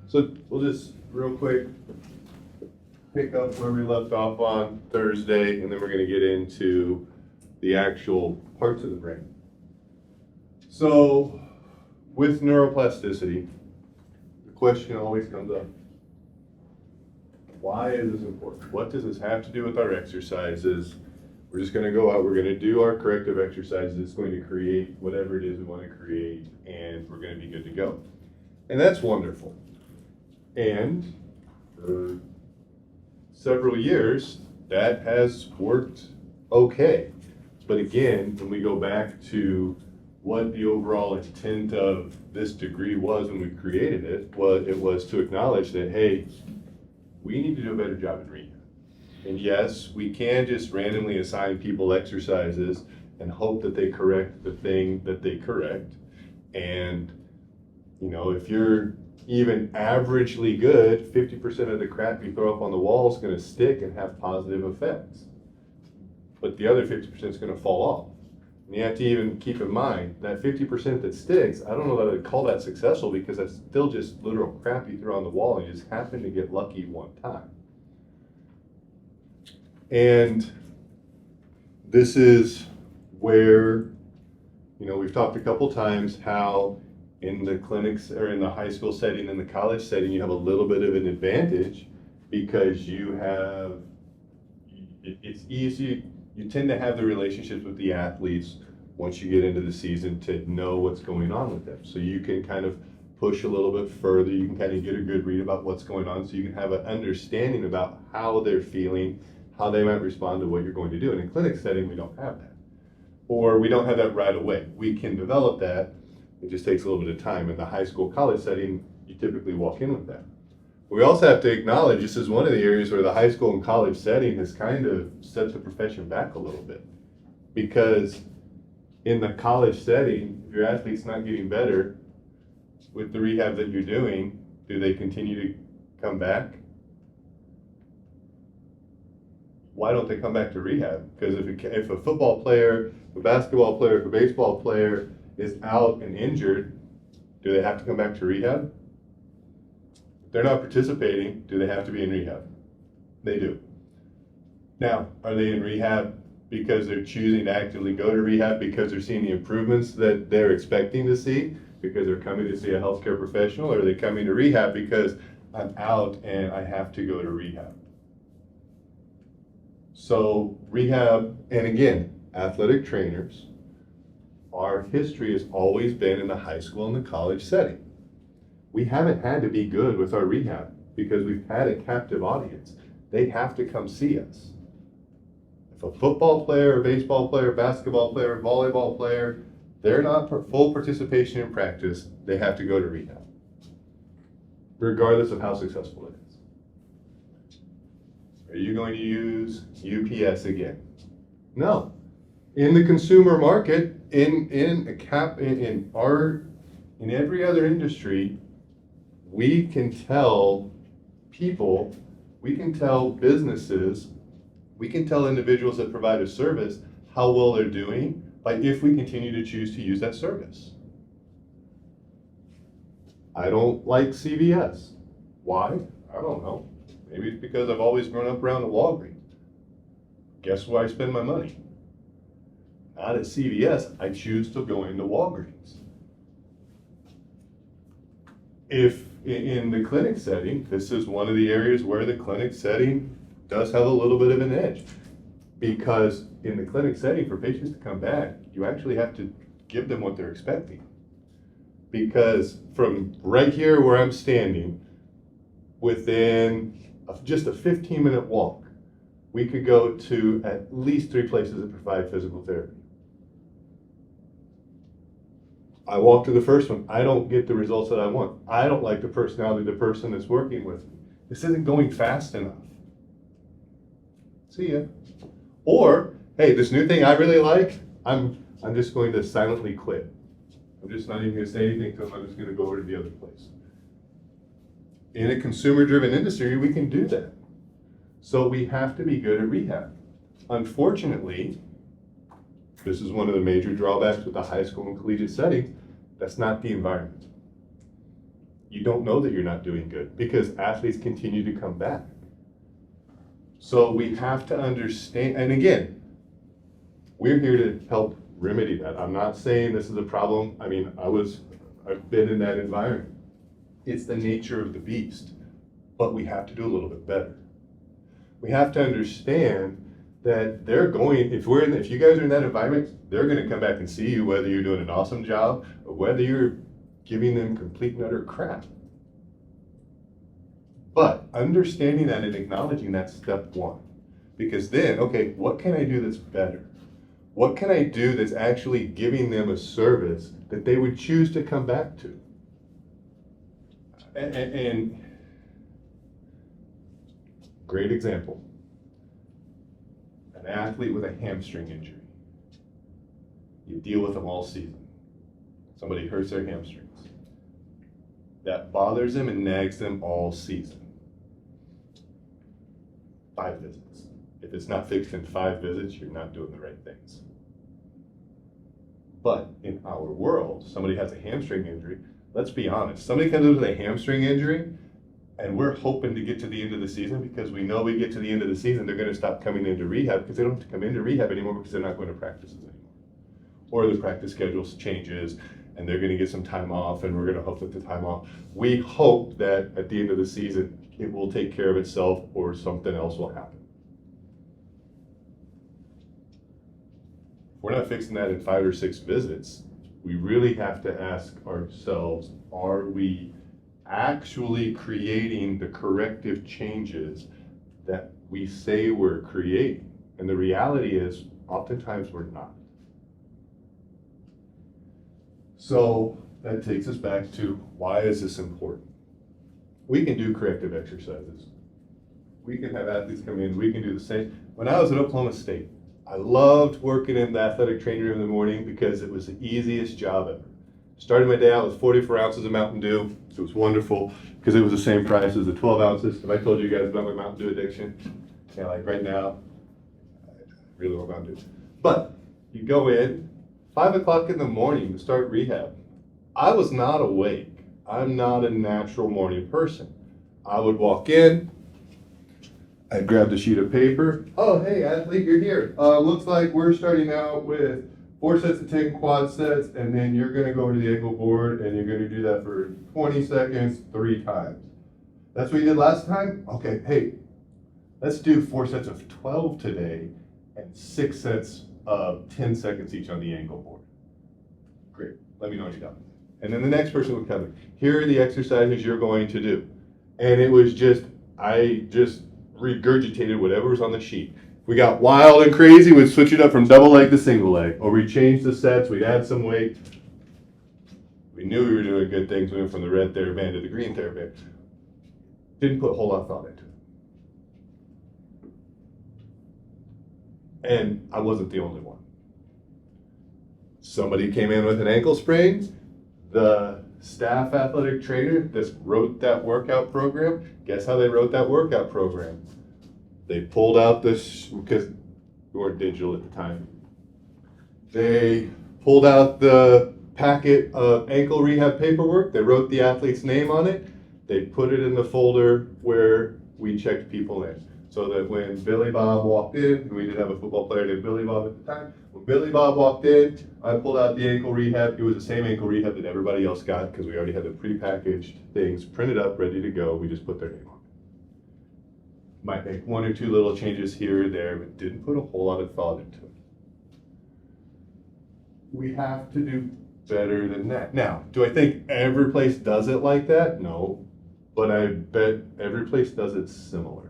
So we'll just real quick pick up where we left off on Thursday, and then we're going to get into the actual parts of the brain. So with neuroplasticity, the question always comes up. Why is this important? What does this have to do with our exercises? We're just going to go out, we're going to do our corrective exercises. It's going to create whatever it is we want to create, and we're going to be good to go. And that's wonderful. And for several years, that has worked okay. But again, when we go back to what the overall intent of this degree was when we created it, it was to acknowledge that, hey, we need to do a better job in rehab. And yes, we can just randomly assign people exercises and hope that they correct the thing that they correct. And, you know, if you're even averagely good, 50% of the crap you throw up on the wall is going to stick and have positive effects. But the other 50% is going to fall off. And you have to even keep in mind that 50% that sticks, I don't know that I'd call that successful, because that's still just literal crap you throw on the wall and you just happen to get lucky one time. And this is where, you know, we've talked a couple times how in the clinics or in the high school setting and the college setting, you have a little bit of an advantage because you have, it's easy, you tend to have the relationships with the athletes once you get into the season to know what's going on with them. So you can kind of push a little bit further, you can kind of get a good read about what's going on, so you can have an understanding about how they're feeling, how they might respond to what you're going to do. And in clinic setting, we don't have that. Or we don't have that right away. We can develop that, it just takes a little bit of time. In the high school, college setting, you typically walk in with that. We also have to acknowledge this is one of the areas where the high school and college setting has kind of set the profession back a little bit. Because in the college setting, if your athlete's not getting better with the rehab that you're doing, do they continue to come back? Why don't they come back to rehab? Because if a football player, a basketball player, if a baseball player is out and injured, do they have to come back to rehab? If they're not participating, do they have to be in rehab? They do. Now, are they in rehab because they're choosing to actively go to rehab because they're seeing the improvements that they're expecting to see, because they're coming to see a healthcare professional, or are they coming to rehab because I'm out and I have to go to rehab? So rehab, and again, athletic trainers, our history has always been in the high school and the college setting. We haven't had to be good with our rehab because we've had a captive audience. They have to come see us. If a football player, a baseball player, basketball player, volleyball player, they're not full participation in practice, they have to go to rehab, regardless of how successful it is. Are you going to use UPS again? No. In the consumer market, in every other industry, we can tell people, we can tell businesses, we can tell individuals that provide a service how well they're doing by if we continue to choose to use that service. I don't like CVS. Why? I don't know. Maybe it's because I've always grown up around the Walgreens. Guess where I spend my money? Not at CVS, I choose to go into Walgreens. If in the clinic setting, this is one of the areas where the clinic setting does have a little bit of an edge. Because in the clinic setting, for patients to come back, you actually have to give them what they're expecting. Because from right here where I'm standing, within just a 15-minute walk, we could go to at least 3 places that provide physical therapy. I walk to the first one, I don't get the results that I want. I don't like the personality of the person that's working with me. This isn't going fast enough. See ya. Or, hey, this new thing I really like, I'm just going to silently quit. I'm just not even going to say anything to them, I'm just going to go over to the other place. In a consumer-driven industry, we can do that. So we have to be good at rehab. Unfortunately, this is one of the major drawbacks with the high school and collegiate setting, that's not the environment. you don't know that you're not doing good because athletes continue to come back. So we have to understand, and again, we're here to help remedy that. I'm not saying this is a problem. I mean, I've been in that environment. It's the nature of the beast, but we have to do a little bit better. We have to understand that if you guys are in that environment, they're gonna come back and see you whether you're doing an awesome job or whether you're giving them complete and utter crap. But understanding that and acknowledging that's step one. Because then, okay, what can I do that's better? What can I do that's actually giving them a service that they would choose to come back to? And great example. An athlete with a hamstring injury. You deal with them all season. Somebody hurts their hamstrings. That bothers them and nags them all season. 5 visits. If it's not fixed in 5 visits, you're not doing the right things. But in our world, somebody has a hamstring injury. Let's be honest. Somebody comes in with a hamstring injury, and we're hoping to get to the end of the season because we know we get to the end of the season, they're going to stop coming into rehab because they don't have to come into rehab anymore because they're not going to practices anymore. Or the practice schedule changes and they're going to get some time off and we're going to hope that the time off. We hope that at the end of the season, it will take care of itself or something else will happen. If we're not fixing that in 5 or 6 visits, we really have to ask ourselves, are we actually creating the corrective changes that we say we're creating? And the reality is, oftentimes we're not. So that takes us back to, why is this important? We can do corrective exercises. We can have athletes come in, we can do the same. When I was at Oklahoma State, I loved working in the athletic training room in the morning because it was the easiest job ever. Started my day out with 44 ounces of Mountain Dew. It was wonderful because it was the same price as the 12 ounces. Have I told you guys about my Mountain Dew addiction? Yeah, like right now, I really want Mountain Dew. But you go in, 5 o'clock in the morning to start rehab. I was not awake. I'm not a natural morning person. I would walk in, I'd grab the sheet of paper. Oh, hey, athlete, you're here. Looks like we're starting out with 4 sets of 10 quad sets, and then you're gonna go over to the ankle board, and you're gonna do that for 20 seconds, 3 times. That's what you did last time? Okay, hey, let's do 4 sets of 12 today, and 6 sets of 10 seconds each on the ankle board. Great, let me know when you're done. And then the next person would come in. Here are the exercises you're going to do. And it was I just regurgitated whatever was on the sheet. If we got wild and crazy, we'd switch it up from double leg to single leg. Or we'd change the sets, we'd add some weight. We knew we were doing good things. We went from the red TheraBand to the green TheraBand. Didn't put a whole lot of thought into it. And I wasn't the only one. Somebody came in with an ankle sprain. The staff athletic trainer that wrote that workout program, guess how they wrote that workout program? They pulled out this, because we weren't digital at the time. They pulled out the packet of ankle rehab paperwork. They wrote the athlete's name on it. They put it in the folder where we checked people in. So that when Billy Bob walked in, we did have a football player named Billy Bob at the time. When Billy Bob walked in, I pulled out the ankle rehab. It was the same ankle rehab that everybody else got because we already had the prepackaged things printed up, ready to go. We just put their name on it. Might make 1 or 2 little changes here or there, but didn't put a whole lot of thought into it. We have to do better than that. Now, do I think every place does it like that? No, but I bet every place does it similar.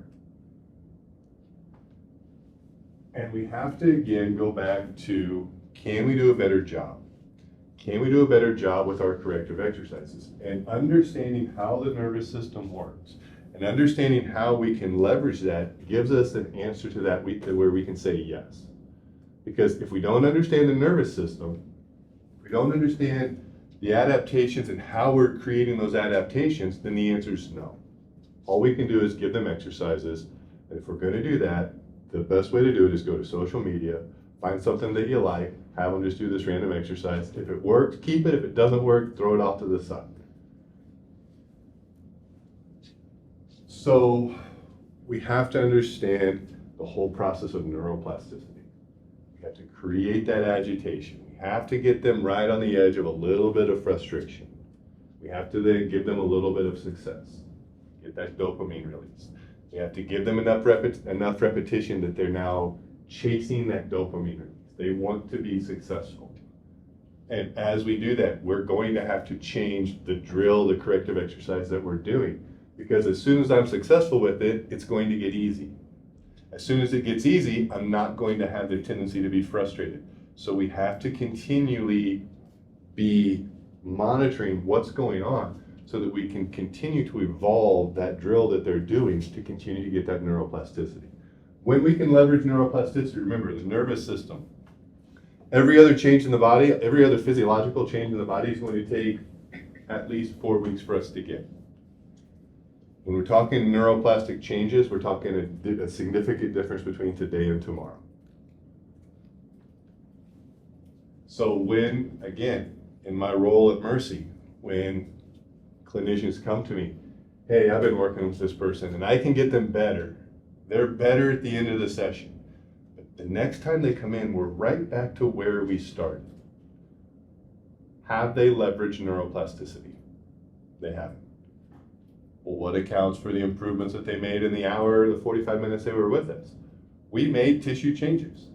And we have to, again, go back to, can we do a better job? Can we do a better job with our corrective exercises? And understanding how the nervous system works and understanding how we can leverage that gives us an answer to that where we can say yes. Because if we don't understand the nervous system, if we don't understand the adaptations and how we're creating those adaptations, then the answer is no. All we can do is give them exercises. And if we're going to do that, the best way to do it is go to social media, find something that you like, have them just do this random exercise. If it works, keep it. If it doesn't work, throw it off to the side. So we have to understand the whole process of neuroplasticity. We have to create that agitation. We have to get them right on the edge of a little bit of frustration. We have to then give them a little bit of success, get that dopamine release. We have to give them enough repetition that they're now chasing that dopamine release. They want to be successful. And as we do that, we're going to have to change the drill, the corrective exercise that we're doing. Because as soon as I'm successful with it, it's going to get easy. As soon as it gets easy, I'm not going to have the tendency to be frustrated. So we have to continually be monitoring what's going on so that we can continue to evolve that drill that they're doing to continue to get that neuroplasticity. When we can leverage neuroplasticity, remember the nervous system. Every other change in the body, every other physiological change in the body is going to take at least 4 weeks for us to get. When we're talking neuroplastic changes, we're talking a significant difference between today and tomorrow. So when, again, in my role at Mercy, when clinicians come to me, hey, I've been working with this person and I can get them better. They're better at the end of the session. But the next time they come in, we're right back to where we started. Have they leveraged neuroplasticity? They haven't. Well, what accounts for the improvements that they made in the hour, the 45 minutes they were with us? We made tissue changes.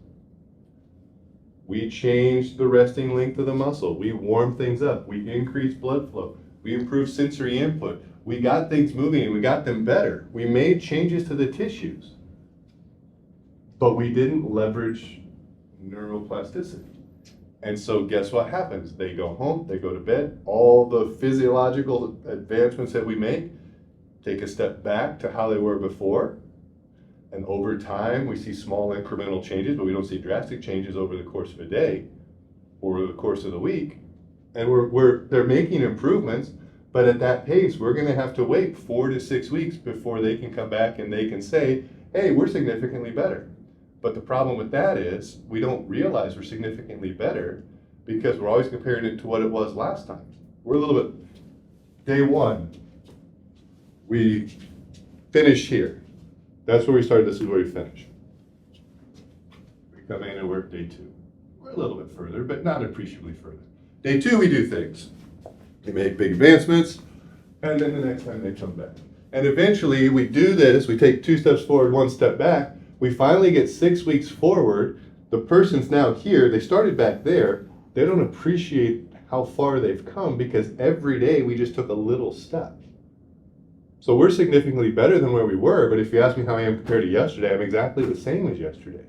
We changed the resting length of the muscle. We warmed things up. We increased blood flow. We improved sensory input. We got things moving and we got them better. We made changes to the tissues. But we didn't leverage neuroplasticity. And so guess what happens? They go home, they go to bed, all the physiological advancements that we make take a step back to how they were before. And over time, we see small incremental changes, but we don't see drastic changes over the course of a day or the course of the week. And they're making improvements, but at that pace, we're going to have to wait 4 to 6 weeks before they can come back and they can say, hey, we're significantly better. But the problem with that is we don't realize we're significantly better because we're always comparing it to what it was last time. We're a little bit, day one, we finish here. That's where we started, this is where we finish. We come in and work day 2. We're a little bit further, but not appreciably further. Day 2, we do things. We make big advancements, and then the next time they come back. And eventually we do this, we take 2 steps forward, 1 step back. We finally get 6 weeks forward. The person's now here, they started back there. They don't appreciate how far they've come because every day we just took a little step. So we're significantly better than where we were, but if you ask me how I am compared to yesterday, I'm exactly the same as yesterday.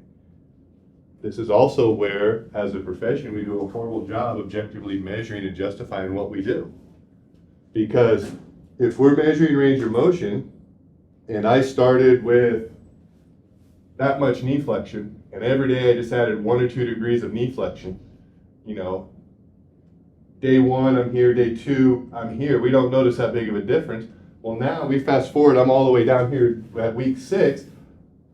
This is also where, as a profession, we do a horrible job objectively measuring and justifying what we do. Because if we're measuring range of motion, and I started with that much knee flexion, and every day I just added 1 or 2 degrees of knee flexion, day 1 I'm here, day 2 I'm here, we don't notice that big of a difference. Well, now we fast forward, I'm all the way down here at week 6,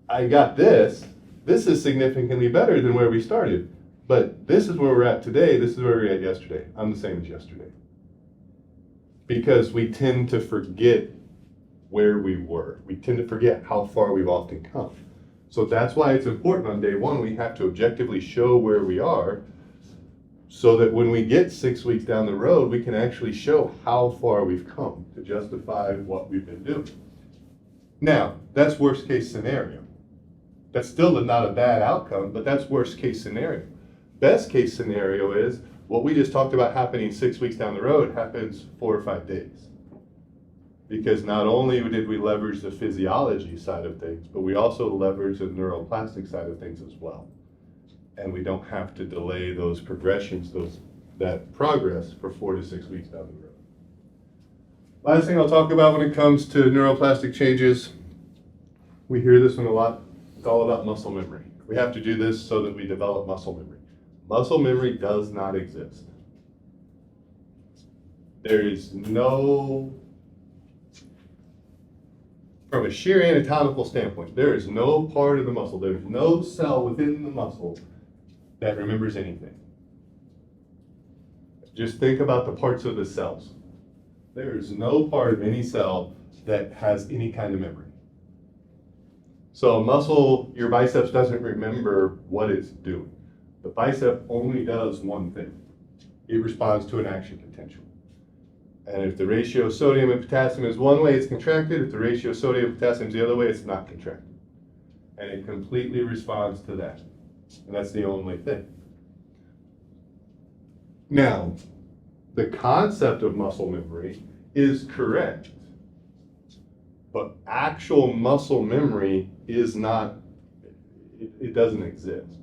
I got this. This is significantly better than where we started. But this is where we're at today, this is where we were at yesterday. I'm the same as yesterday. Because we tend to forget where we were. We tend to forget how far we've often come. So that's why it's important on day 1, we have to objectively show where we are so that when we get 6 weeks down the road, we can actually show how far we've come to justify what we've been doing. Now, that's worst case scenario. That's still not a bad outcome, but that's worst case scenario. Best case scenario is what we just talked about happening 6 weeks down the road happens 4 or 5 days. Because not only did we leverage the physiology side of things, but we also leverage the neuroplastic side of things as well. And we don't have to delay those progressions, that progress for 4 to 6 weeks down the road. Last thing I'll talk about when it comes to neuroplastic changes, we hear this one a lot, it's all about muscle memory. We have to do this so that we develop muscle memory. Muscle memory does not exist. There is no, from a sheer anatomical standpoint, there is no part of the muscle, there's no cell within the muscle that remembers anything. Just think about the parts of the cells. There is no part of any cell that has any kind of memory. So a muscle, your biceps doesn't remember what it's doing. The bicep only does one thing. It responds to an action potential. And if the ratio of sodium and potassium is one way, it's contracted. If the ratio of sodium and potassium is the other way, it's not contracted. And it completely responds to that. And that's the only thing. Now, the concept of muscle memory is correct, but actual muscle memory is not, it doesn't exist.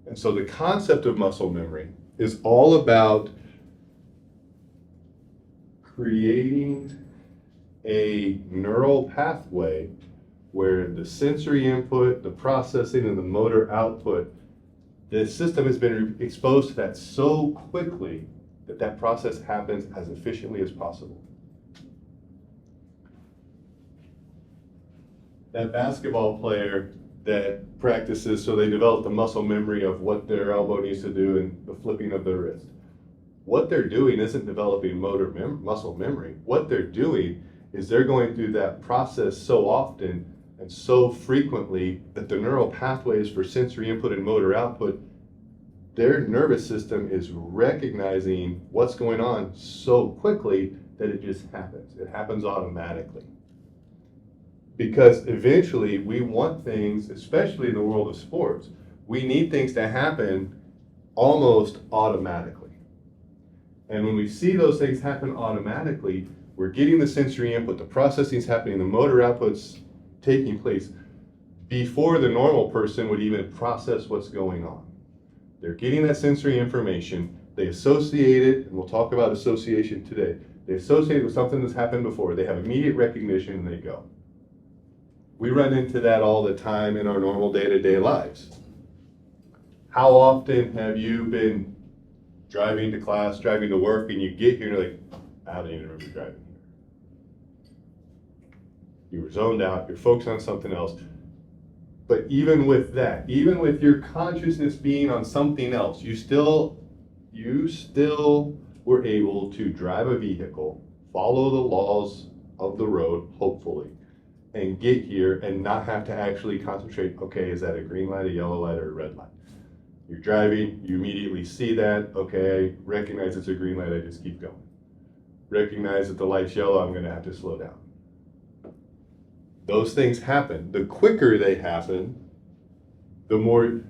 And so the concept of muscle memory is all about creating a neural pathway where the sensory input, the processing, and the motor output, the system has been exposed to that so quickly that that process happens as efficiently as possible. That basketball player that practices so they develop the muscle memory of what their elbow needs to do and the flipping of their wrist. What they're doing isn't developing muscle memory. What they're doing is they're going through that process so often and so frequently that the neural pathways for sensory input and motor output, their nervous system is recognizing what's going on so quickly that it just happens. It happens automatically. Because eventually we want things, especially in the world of sports, we need things to happen almost automatically. And when we see those things happen automatically, we're getting the sensory input, the processing's happening, the motor output's taking place before the normal person would even process what's going on. They're getting that sensory information, they associate it, and we'll talk about association today. They associate it with something that's happened before, they have immediate recognition, and they go. We run into that all the time in our normal day-to-day lives. How often have you been driving to class, driving to work, and you get here and you're like, I don't even remember driving here. You were zoned out, you're focused on something else. But even with that, even with your consciousness being on something else, you still were able to drive a vehicle, follow the laws of the road, hopefully, and get here and not have to actually concentrate, okay, is that a green light, a yellow light, or a red light? You're driving, you immediately see that, okay, I recognize it's a green light, I just keep going. Recognize that the light's yellow, I'm gonna have to slow down. Those things happen. The quicker they happen, the more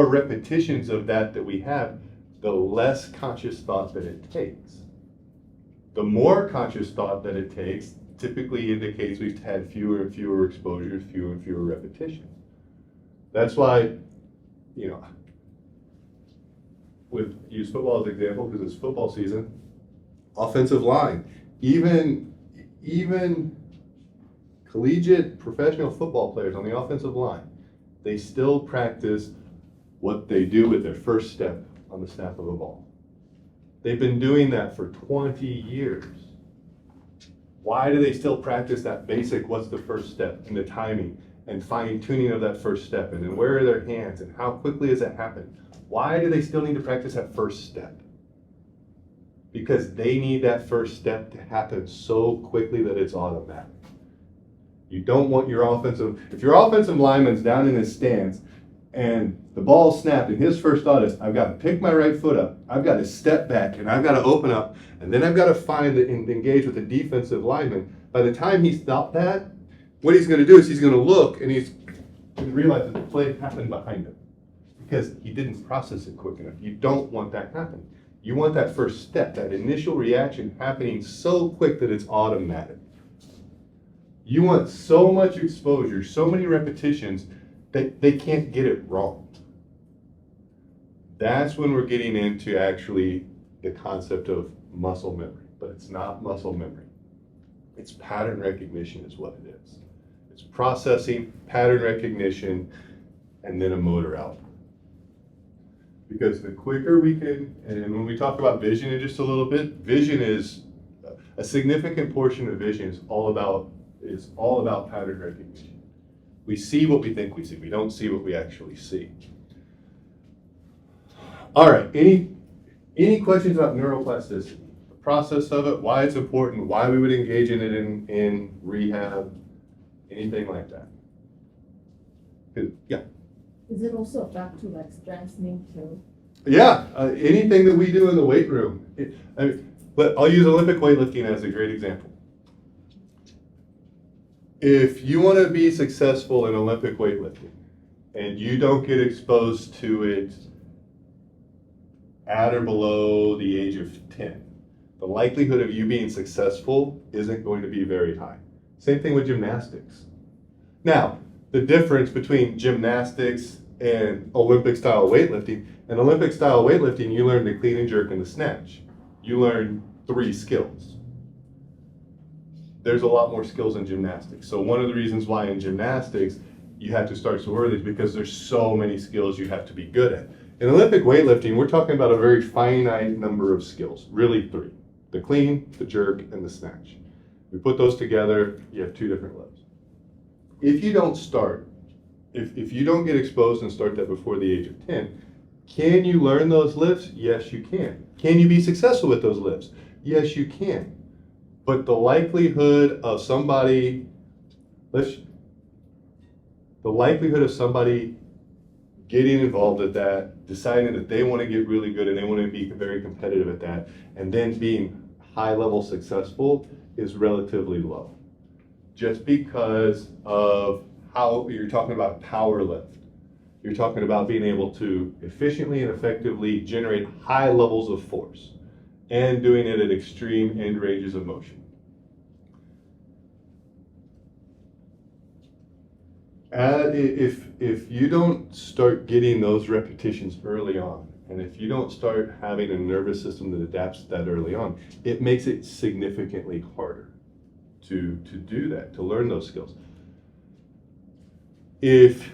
repetitions of that we have, the less conscious thought that it takes. The more conscious thought that it takes typically indicates we've had fewer and fewer exposures, fewer and fewer repetitions. That's why, use football as an example because it's football season, offensive line, even collegiate professional football players on the offensive line, they still practice what they do with their first step on the snap of a ball. They've been doing that for 20 years. Why do they still practice that basic, what's the first step, and the timing, and fine-tuning of that first step, and then where are their hands, and how quickly does that happen? Why do they still need to practice that first step? Because they need that first step to happen so quickly that it's automatic. You don't want if your offensive lineman's down in his stance, and the ball snapped, and his first thought is, I've got to pick my right foot up, I've got to step back, and I've got to open up, and then I've got to find and engage with the defensive lineman. By the time he's thought that, what he's going to do is he's going to look, and he's going to realize that the play happened behind him because he didn't process it quick enough. You don't want that happening. You want that first step, that initial reaction happening so quick that it's automatic. You want so much exposure, so many repetitions that they can't get it wrong. That's when we're getting into actually the concept of muscle memory, but it's not muscle memory. It's pattern recognition is what it is. It's processing, pattern recognition, and then a motor output. Because the quicker we can, and when we talk about vision in just a little bit, vision is, a significant portion of vision is all about pattern recognition. We see what we think we see. We don't see what we actually see. All right, any questions about neuroplasticity? process of it, why it's important, why we would engage in it in rehab, anything like that. Yeah. Is it also back to like strengthening too? Yeah, anything that we do in the weight room. But I'll use Olympic weightlifting as a great example. If you want to be successful in Olympic weightlifting and you don't get exposed to it at or below the age of 10, the likelihood of you being successful isn't going to be very high. Same thing with gymnastics. Now, the difference between gymnastics and Olympic style weightlifting, in Olympic style weightlifting, you learn the clean and jerk and the snatch. You learn 3 skills. There's a lot more skills in gymnastics. So one of the reasons why in gymnastics you have to start so early is because there's so many skills you have to be good at. In Olympic weightlifting, we're talking about a very finite number of skills, really 3. The clean, the jerk, and the snatch. We put those together, you have 2 different levels. If you don't start, if you don't get exposed and start that before the age of 10, can you learn those lifts? Yes, you can. Can you be successful with those lifts? Yes, you can. But the likelihood of somebody, the likelihood of somebody getting involved at that, deciding that they want to get really good and they want to be very competitive at that, and then being high level successful is relatively low. Just because of how you're talking about power lift. You're talking about being able to efficiently and effectively generate high levels of force and doing it at extreme end ranges of motion. If you don't start getting those repetitions early on, and if you don't start having a nervous system that adapts to that early on, it makes it significantly harder to do that, to learn those skills. If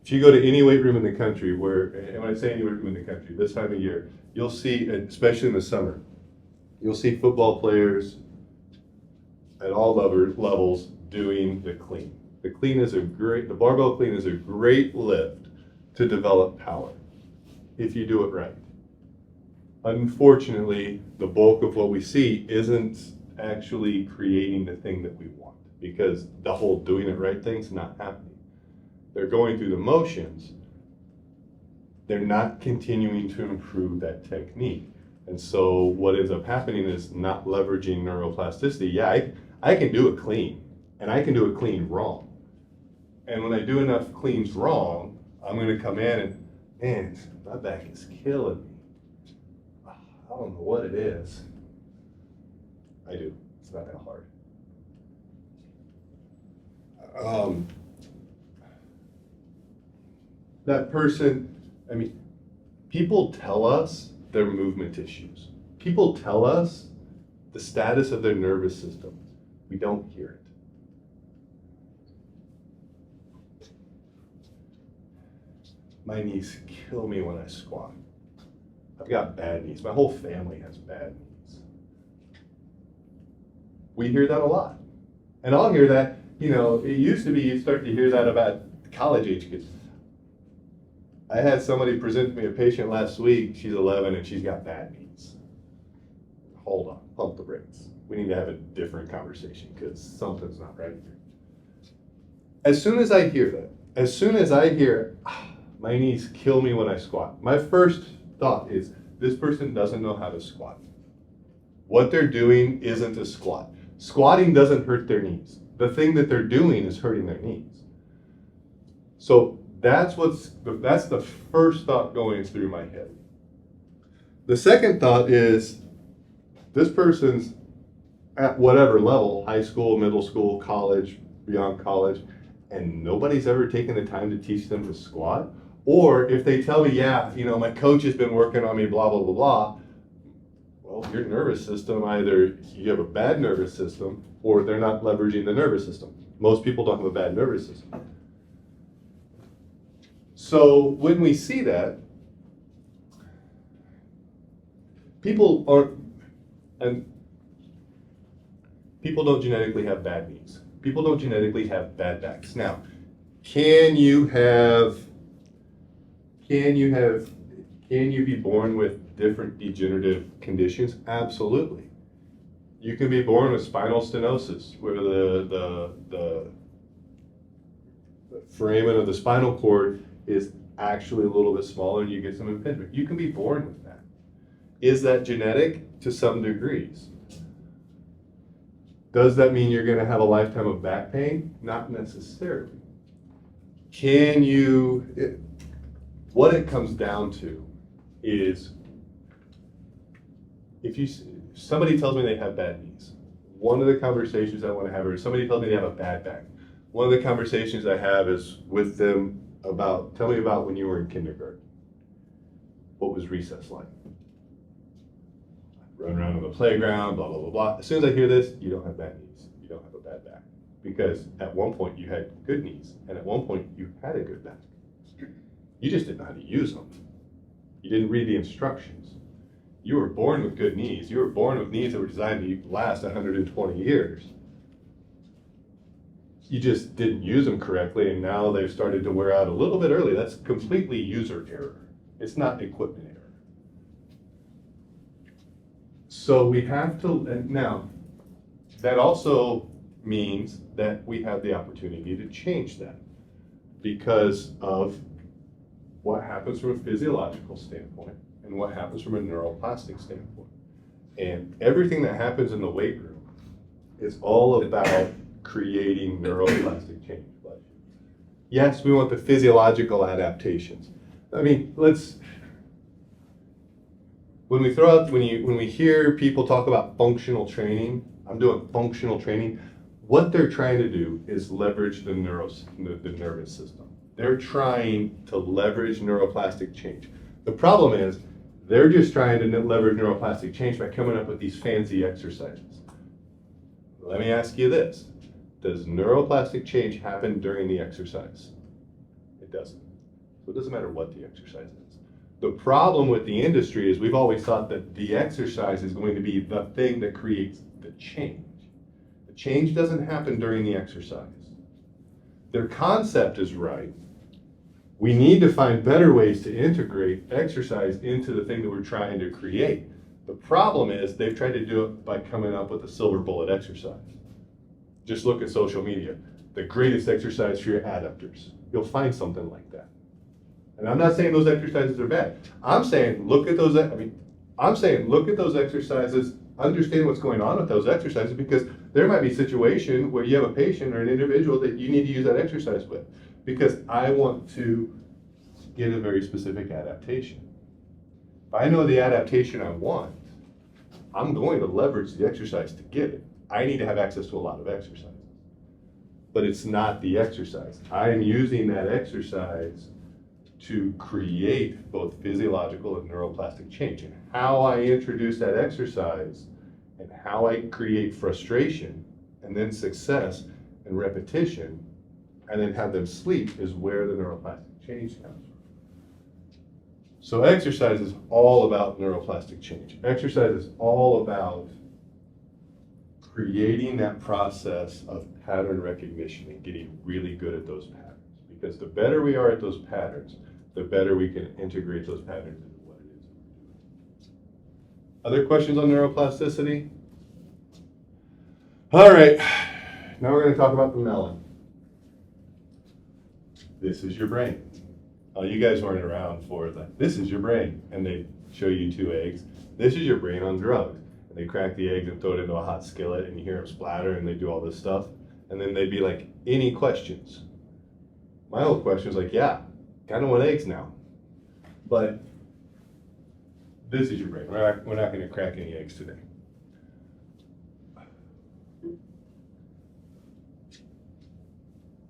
you go to any weight room in the country, and when I say any weight room in the country, this time of year, you'll see, especially in the summer, you'll see football players at all levels doing the clean. The barbell clean is a great lift to develop power if you do it right. Unfortunately, the bulk of what we see isn't actually creating the thing that we want, because the whole doing it right thing's not happening. They're going through the motions. They're not continuing to improve that technique. And so what ends up happening is not leveraging neuroplasticity. Yeah, I can do it clean, and I can do it clean wrong. And when I do enough cleans wrong, I'm going to come in and, man, my back is killing me. I don't know what it is. I do. It's not that hard. That person, people tell us their movement issues. People tell us the status of their nervous system. We don't hear it. My knees kill me when I squat. I've got bad knees. My whole family has bad knees. We hear that a lot. And I'll hear that, it used to be you start to hear that about college age kids. I had somebody present to me a patient last week. She's 11 and she's got bad knees. Hold on, pump the brakes. We need to have a different conversation because something's not right here. As soon as I hear, my knees kill me when I squat, my first thought is, this person doesn't know how to squat. What they're doing isn't a squat. Squatting doesn't hurt their knees. The thing that they're doing is hurting their knees. So that's the first thought going through my head. The second thought is, this person's at whatever level, high school, middle school, college, beyond college, and nobody's ever taken the time to teach them to squat. Or if they tell me, yeah, my coach has been working on me, blah, blah, blah, blah. Well, your nervous system, either you have a bad nervous system or they're not leveraging the nervous system. Most people don't have a bad nervous system. So when we see that, people don't genetically have bad knees. People don't genetically have bad backs. Now, can you have Can you be born with different degenerative conditions? Absolutely. You can be born with spinal stenosis, where the foramen of the spinal cord is actually a little bit smaller and you get some impingement. You can be born with that. Is that genetic? To some degrees. Does that mean you're going to have a lifetime of back pain? Not necessarily. What it comes down to is if somebody tells me they have bad knees, one of the conversations I want to have, or somebody tells me they have a bad back, one of the conversations I have is with them about, tell me about when you were in kindergarten. What was recess like? Run around on the playground, blah, blah, blah, blah. As soon as I hear this, you don't have bad knees. You don't have a bad back. Because at one point you had good knees, and at one point you had a good back. You just didn't know how to use them. You didn't read the instructions. You were born with good knees. You were born with knees that were designed to last 120 years. You just didn't use them correctly, and now they've started to wear out a little bit early. That's completely user error. It's not equipment error. So we have to, and now, that also means that we have the opportunity to change that because of what happens from a physiological standpoint and what happens from a neuroplastic standpoint. And everything that happens in the weight room is all about creating neuroplastic change. Yes, we want the physiological adaptations. I mean, when we hear people talk about functional training, I'm doing functional training, what they're trying to do is leverage the nervous system. They're trying to leverage neuroplastic change. The problem is, they're just trying to leverage neuroplastic change by coming up with these fancy exercises. Let me ask you this. Does neuroplastic change happen during the exercise? It doesn't. So it doesn't matter what the exercise is. The problem with the industry is we've always thought that the exercise is going to be the thing that creates the change. The change doesn't happen during the exercise. Their concept is right. We need to find better ways to integrate exercise into the thing that we're trying to create. The problem is they've tried to do it by coming up with a silver bullet exercise. Just look at social media. The greatest exercise for your adductors. You'll find something like that. And I'm not saying those exercises are bad. I'm saying look at those exercises, understand what's going on with those exercises, because there might be a situation where you have a patient or an individual that you need to use that exercise with. Because I want to get a very specific adaptation. If I know the adaptation I want, I'm going to leverage the exercise to get it. I need to have access to a lot of exercises. But it's not the exercise. I am using that exercise to create both physiological and neuroplastic change. And how I introduce that exercise and how I create frustration and then success and repetition and then have them sleep is where the neuroplastic change comes from. So exercise is all about neuroplastic change. Exercise is all about creating that process of pattern recognition and getting really good at those patterns. Because the better we are at those patterns, the better we can integrate those patterns into what it is that we're doing. Other questions on neuroplasticity? All right, now we're going to talk about the melon. This is your brain. You guys weren't around for that. This is your brain. And they show you 2 eggs. This is your brain on drugs. And they crack the eggs and throw it into a hot skillet and you hear them splatter and they do all this stuff. And then they'd be like, any questions? My whole question was like, yeah, kind of want eggs now. But this is your brain. We're not going to crack any eggs today.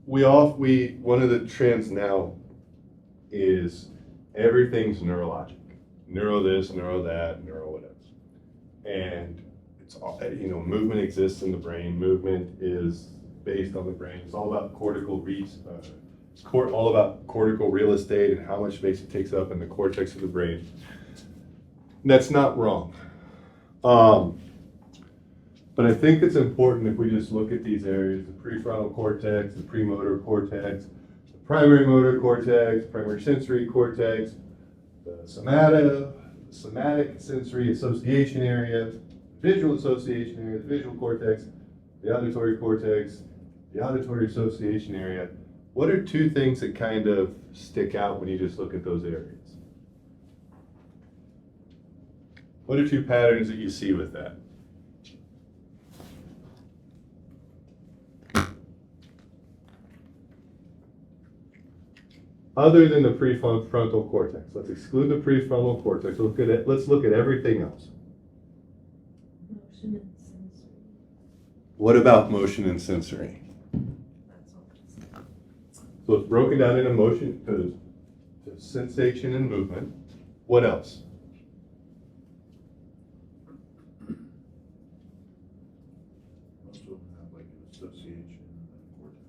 One of the trends now is everything's neurologic. Neuro this, neuro that, neuro whatever. And it's all, movement exists in the brain. Movement is based on the brain. It's all about cortical real estate and how much space it takes up in the cortex of the brain. And that's not wrong. But I think it's important if we just look at these areas, the prefrontal cortex, the premotor cortex, the primary motor cortex, primary sensory cortex, the somatic sensory association area, visual association area, the visual cortex, the auditory cortex, the auditory association area. What are two things that kind of stick out when you just look at those areas? What are two patterns that you see with that? Other than the prefrontal cortex. Let's exclude the prefrontal cortex. Let's look at everything else. Motion and sensory. What about motion and sensory? That's all. So it's broken down into motion, to sensation and movement. What else? Most of them have like an association and cortex.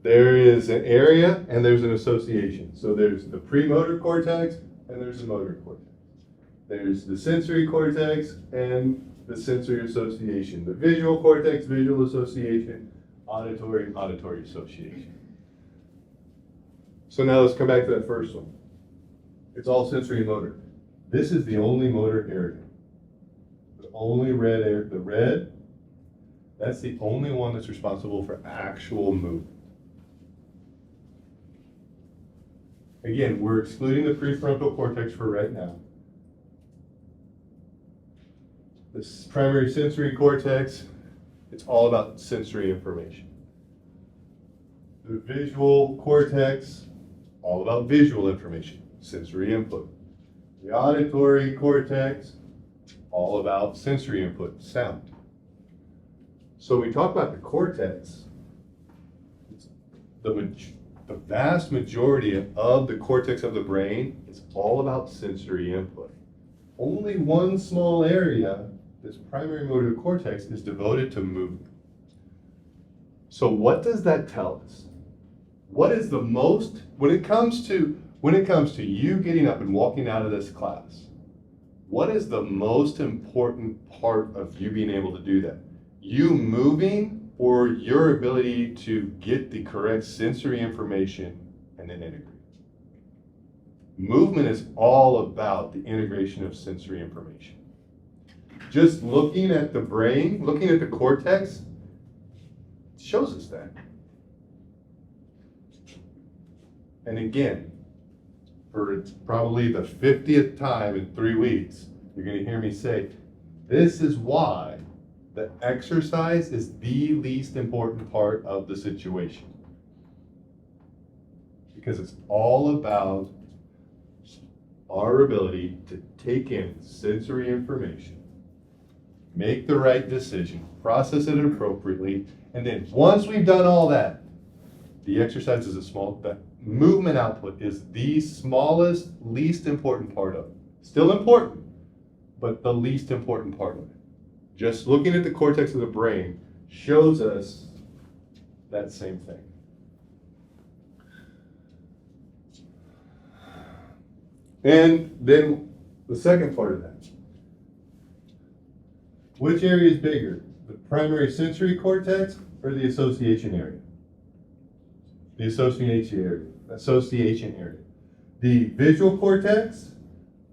There is an area and there's an association. So there's the premotor cortex and there's the motor cortex. There's the sensory cortex and the sensory association. The visual cortex, visual association, auditory, auditory association. So now let's come back to that first one. It's all sensory and motor. This is the only motor area. The only red area, the red, that's the only one that's responsible for actual movement. Again, we're excluding the prefrontal cortex for right now. This primary sensory cortex, it's all about sensory information. The visual cortex, all about visual information, sensory input. The auditory cortex, all about sensory input, sound. So we talk about the cortex, the vast majority of the cortex of the brain is all about sensory input. Only one small area, this primary motor cortex, is devoted to movement. So what does that tell us? What is the most, when it comes to you getting up and walking out of this class, what is the most important part of you being able to do that? You moving, or your ability to get the correct sensory information and then integrate? Movement is all about the integration of sensory information. Just looking at the brain, looking at the cortex, shows us that. And again, for probably the 50th time in 3 weeks, you're going to hear me say, this is why the exercise is the least important part of the situation. Because it's all about our ability to take in sensory information, make the right decision, process it appropriately, and then once we've done all that, the exercise is the movement output is the smallest, least important part of it. Still important, but the least important part of it. Just looking at the cortex of the brain shows us that same thing. And then the second part of that. Which area is bigger, the primary sensory cortex or the association area? The association area. The visual cortex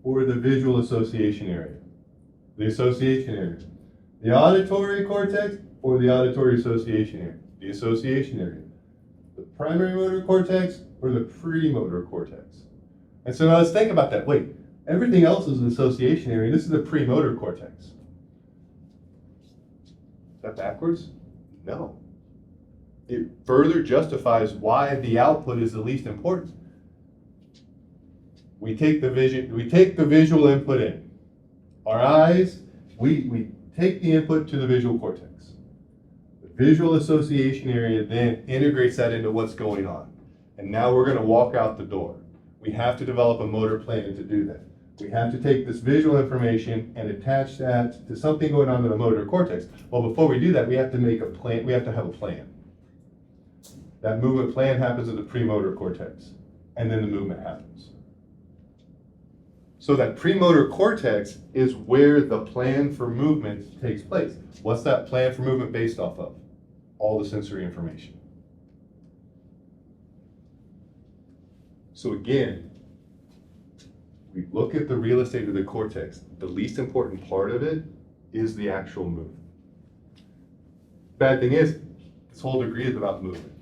or the visual association area? The association area. The auditory cortex or the auditory association area? The association area. The primary motor cortex or the premotor cortex? And so now let's think about that. Wait, everything else is an association area. This is the premotor cortex. Is that backwards? No. It further justifies why the output is the least important. We take the visual input in. Our eyes, we take the input to the visual cortex. The visual association area then integrates that into what's going on. And now we're going to walk out the door. We have to develop a motor plan to do that. We have to take this visual information and attach that to something going on in the motor cortex. Well, before we do that, we have to make a plan. We have to have a plan. That movement plan happens in the premotor cortex, and then the movement happens. So that premotor cortex is where the plan for movement takes place. What's that plan for movement based off of? All the sensory information. So again, we look at the real estate of the cortex, the least important part of it is the actual movement. Bad thing is, this whole degree is about movement.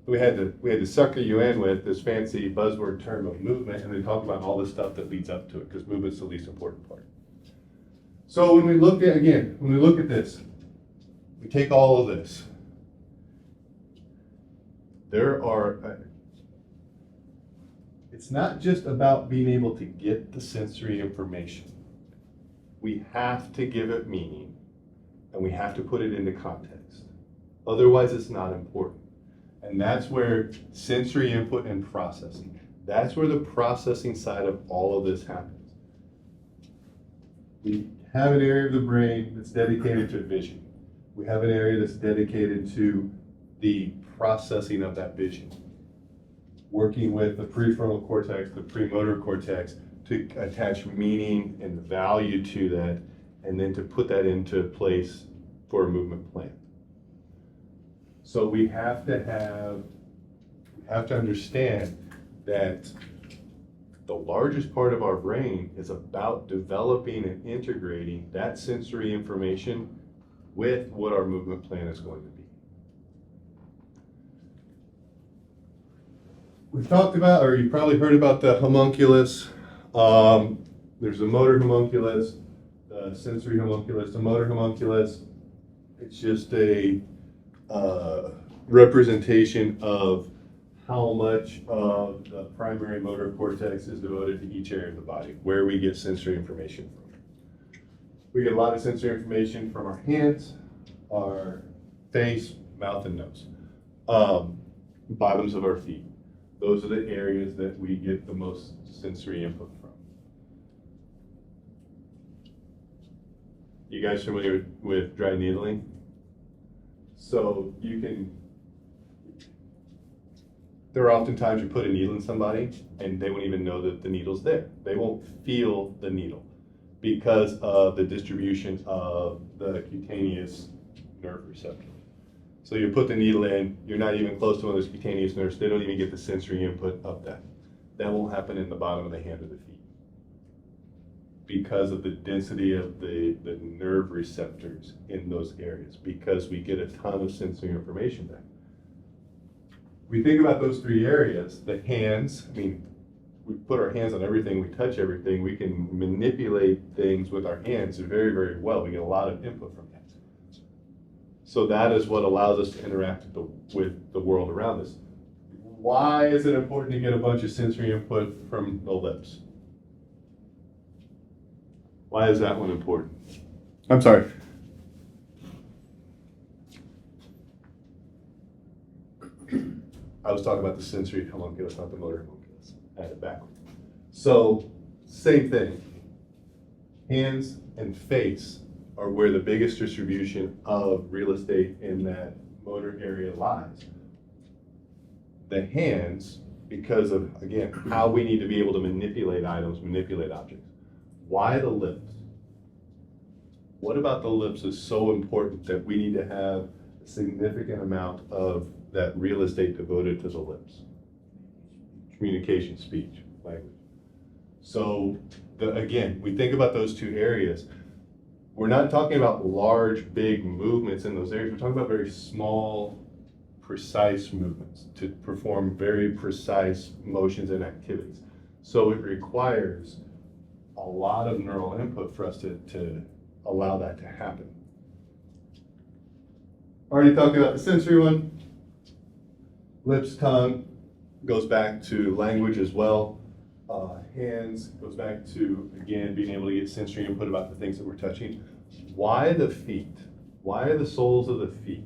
We had to sucker you in with this fancy buzzword term of movement and then talk about all the stuff that leads up to it, because movement's the least important part. So when we look at this, we take all of this. It's not just about being able to get the sensory information. We have to give it meaning, and we have to put it into context. Otherwise, it's not important. And that's where sensory input and processing, that's where the processing side of all of this happens. We have an area of the brain that's dedicated to vision. We have an area that's dedicated to the processing of that vision, working with the prefrontal cortex, the premotor cortex, to attach meaning and value to that, and then to put that into place for a movement plan. So we have to understand that the largest part of our brain is about developing and integrating that sensory information with what our movement plan is going to be. We've talked about, or you've probably heard about the homunculus. There's a motor homunculus, the sensory homunculus, the motor homunculus. It's just a representation of how much of the primary motor cortex is devoted to each area of the body, where we get sensory information from. We get a lot of sensory information from our hands, our face, mouth, and nose. Bottoms of our feet. Those are the areas that we get the most sensory input from. You guys familiar with dry needling? So there are often times you put a needle in somebody and they won't even know that the needle's there. They won't feel the needle because of the distribution of the cutaneous nerve receptor. So you put the needle in, you're not even close to one of those cutaneous nerves, they don't even get the sensory input of that. That won't happen in the bottom of the hand or the feet because of the density of the nerve receptors in those areas, because we get a ton of sensory information there. We think about those three areas, the hands, we put our hands on everything, we touch everything, we can manipulate things with our hands very, very well. We get a lot of input from that. So that is what allows us to interact with the world around us. Why is it important to get a bunch of sensory input from the lips? Why is that one important? I'm sorry. I was talking about the sensory homunculus, not the motor homunculus. I had it backwards. So, same thing. Hands and face are where the biggest distribution of real estate in that motor area lies. The hands, because of, again, how we need to be able to manipulate items, manipulate objects. Why the lips? What about the lips is so important that we need to have a significant amount of that real estate devoted to the lips? Communication, speech, language. So, again, we think about those two areas. We're not talking about large, big movements in those areas. We're talking about very small, precise movements to perform very precise motions and activities. So it requires a lot of neural input for us to allow that to happen. Already talked about the sensory one. Lips, tongue goes back to language as well. Hands goes back to, again, being able to get sensory input about the things that we're touching. Why the feet? Why the soles of the feet?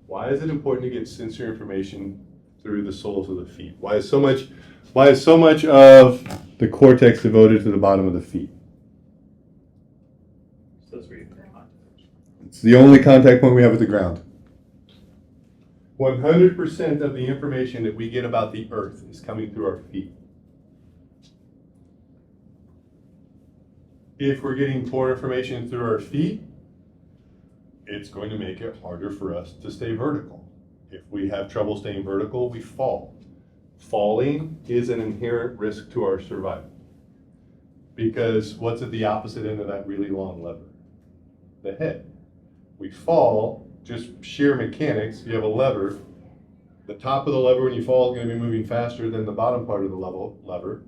Why is it important to get sensory information through the soles of the feet? Why is so much of the cortex devoted to the bottom of the feet? It's the only contact point we have with the ground. 100% of the information that we get about the earth is coming through our feet. If we're getting poor information through our feet, it's going to make it harder for us to stay vertical. If we have trouble staying vertical, we fall. falling is an inherent risk to our survival. Because what's at the opposite end of that really long lever? The head. We fall, just sheer mechanics, you have a lever. The top of the lever when you fall is going to be moving faster than the bottom part of the lever.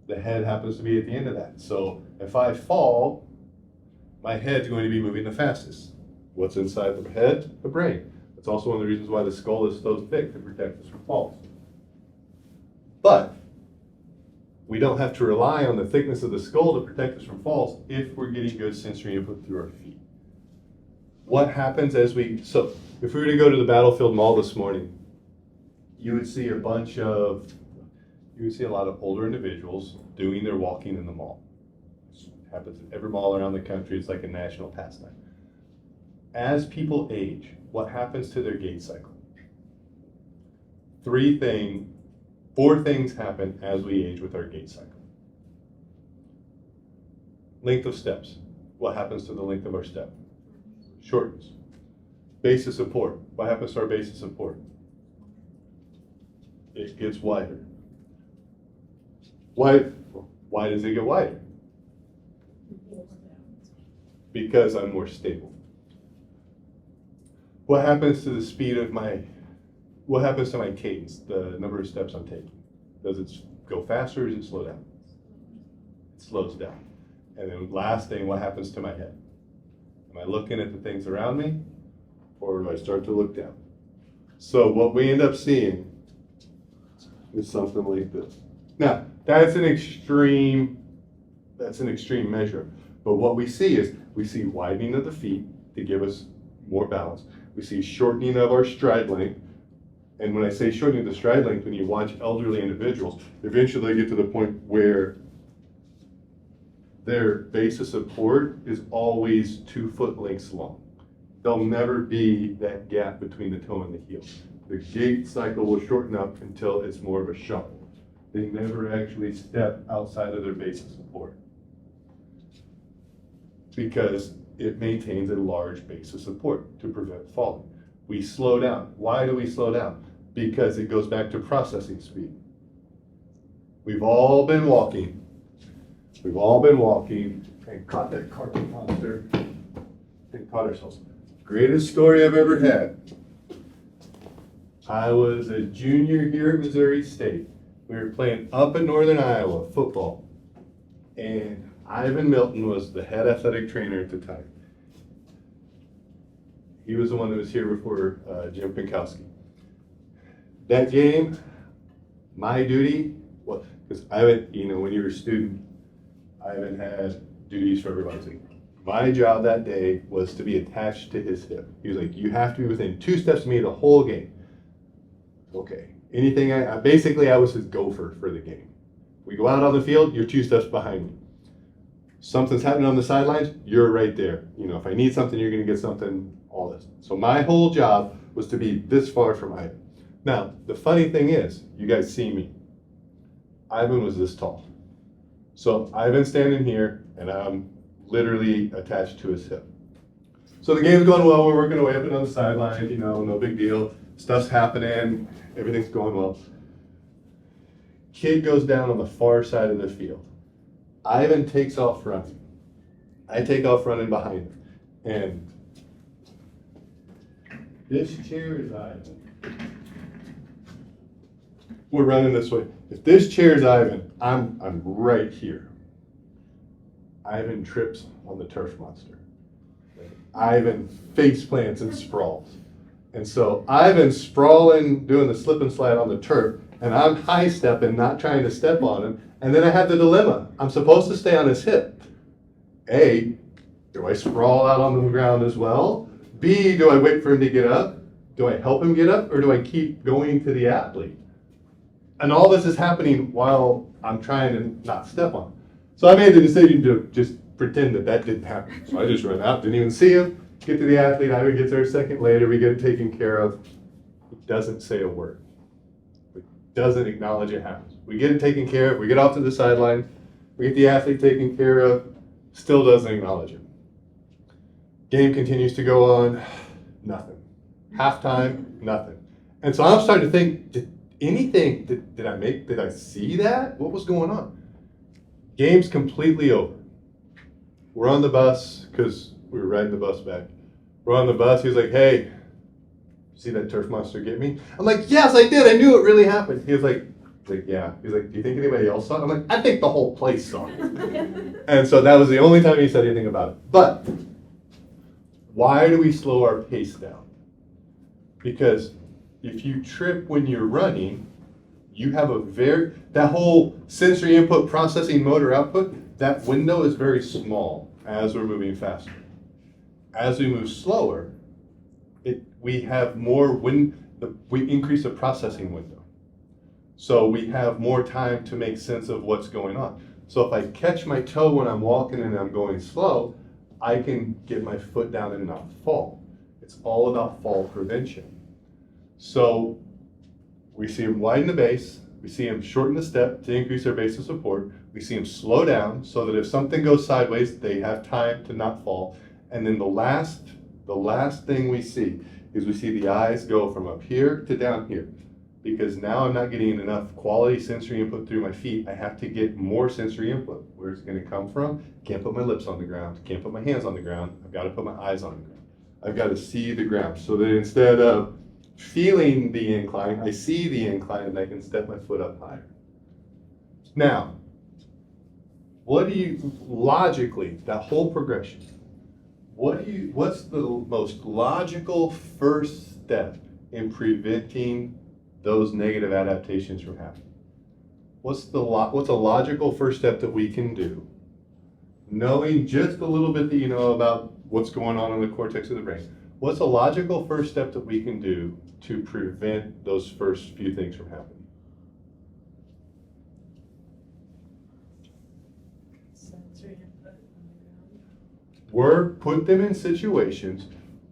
The head happens to be at the end of that. So if I fall, my head's going to be moving the fastest. What's inside the head? The brain. That's also one of the reasons why the skull is so thick, to protect us from falls. But we don't have to rely on the thickness of the skull to protect us from falls if we're getting good sensory input through our feet. What happens so if we were to go to the Battlefield Mall this morning, you would see a lot of older individuals doing their walking in the mall. It happens at every mall around the country. It's like a national pastime. As people age, what happens to their gait cycle? 4 things happen as we age with our gait cycle. Length of steps. What happens to the length of our step? Shortens. Base of support. What happens to our base of support? It gets wider. Why does it get wider? Because I'm more stable. What happens to the speed of what happens to my cadence, the number of steps I'm taking? Does it go faster or does it slow down? It slows down. And then last thing, what happens to my head? Am I looking at the things around me or do I start to look down? So what we end up seeing is something like this. Now, that's an extreme measure. But what we see widening of the feet to give us more balance. We see shortening of our stride length. And when I say shortening of the stride length, when you watch elderly individuals, eventually they get to the point where their base of support is always 2 foot lengths long. There'll never be that gap between the toe and the heel. The gait cycle will shorten up until it's more of a shuffle. They never actually step outside of their base of support because it maintains a large base of support to prevent falling. We slow down. Why do we slow down? Because it goes back to processing speed. We've all been walking and caught that carpet monster and caught ourselves. Greatest story I've ever had. I was a junior here at Missouri State. We were playing up in northern Iowa football. And Ivan Milton was the head athletic trainer at the time. He was the one that was here before Jim Pinkowski. That game, my duty, because when you were a student, Ivan had duties for everybody. My job that day was to be attached to his hip. He was like, you have to be within 2 steps of me the whole game. Okay. I was his gopher for the game. We go out on the field, you're 2 steps behind me. Something's happening on the sidelines, you're right there. If I need something, you're going to get something, all this. So my whole job was to be this far from Ivan. Now, the funny thing is, you guys see me. Ivan was this tall. So Ivan's standing here, and I'm literally attached to his hip. So the game's going well, we're working away up and on the sideline, no big deal. Stuff's happening, everything's going well. Kid goes down on the far side of the field. Ivan takes off running. I take off running behind him. And this chair is Ivan. We're running this way. If this chair is Ivan, I'm right here. Ivan trips on the turf monster. Ivan face plants and sprawls. And so Ivan's sprawling, doing the slip and slide on the turf, and I'm high stepping, not trying to step on him. And then I have the dilemma. I'm supposed to stay on his hip. A, do I sprawl out on the ground as well? B, do I wait for him to get up? Do I help him get up, or do I keep going to the athlete? And all this is happening while I'm trying to not step on him. So I made the decision to just pretend that didn't happen. So I just ran out, didn't even see him, get to the athlete. Ivan gets there a second later, we get it taken care of. He doesn't say a word. He doesn't acknowledge it happens. We get it taken care of, we get off to the sideline, we get the athlete taken care of, still doesn't acknowledge it. Game continues to go on, nothing. Halftime, nothing. And so I'm starting to think, anything, did I see that? What was going on? Game's completely over. We're on the bus, because we were riding the bus back. We're on the bus, he's like, hey, see that turf monster get me? I'm like, yes, I did, I knew it really happened. He was like, yeah. He's like, do you think anybody else saw it? I'm like, I think the whole place saw it. And so that was the only time he said anything about it. But why do we slow our pace down? Because if you trip when you're running, you have that whole sensory input, processing, motor output, that window is very small as we're moving faster. As we move slower, we have more we increase the processing window. So we have more time to make sense of what's going on. So if I catch my toe when I'm walking and I'm going slow, I can get my foot down and not fall. It's all about fall prevention. So we see him widen the base, we see him shorten the step to increase their base of support, we see him slow down so that if something goes sideways, they have time to not fall. And then the last thing we see is we see the eyes go from up here to down here. Because now I'm not getting enough quality sensory input through my feet. I have to get more sensory input. Where's it going to come from? Can't put my lips on the ground. Can't put my hands on the ground. I've got to put my eyes on the ground. I've got to see the ground so that instead of feeling the incline, I see the incline and I can step my foot up higher. Now, logically, that whole progression, what's the most logical first step in preventing those negative adaptations from happening? What's a logical first step that we can do, knowing just a little bit that you know about what's going on in the cortex of the brain? What's a logical first step that we can do to prevent those first few things from happening? Sensory input on the Put them in situations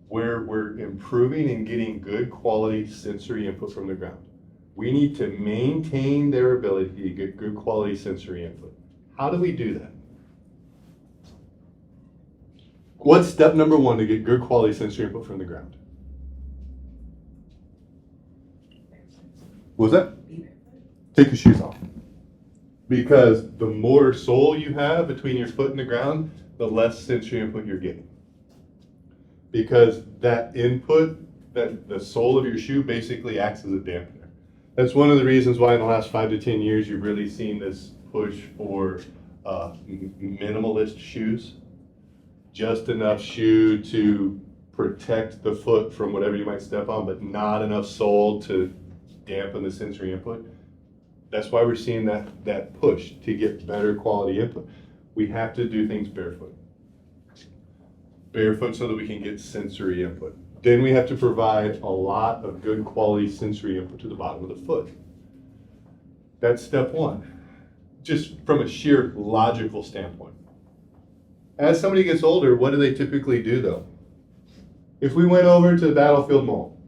where we're improving and getting good quality sensory input from the ground. We need to maintain their ability to get good quality sensory input. How do we do that? What's step number one to get good quality sensory input from the ground? What was that? Take your shoes off. Because the more sole you have between your foot and the ground, the less sensory input you're getting. Because that input, the sole of your shoe basically acts as a dampener. That's one of the reasons why in the last 5 to 10 years you've really seen this push for minimalist shoes. Just enough shoe to protect the foot from whatever you might step on, but not enough sole to dampen the sensory input. That's why we're seeing that push to get better quality input. We have to do things barefoot. Barefoot so that we can get sensory input. Then we have to provide a lot of good quality sensory input to the bottom of the foot. That's step one, just from a sheer logical standpoint. As somebody gets older, what do they typically do though? If we went over to the Battlefield Mall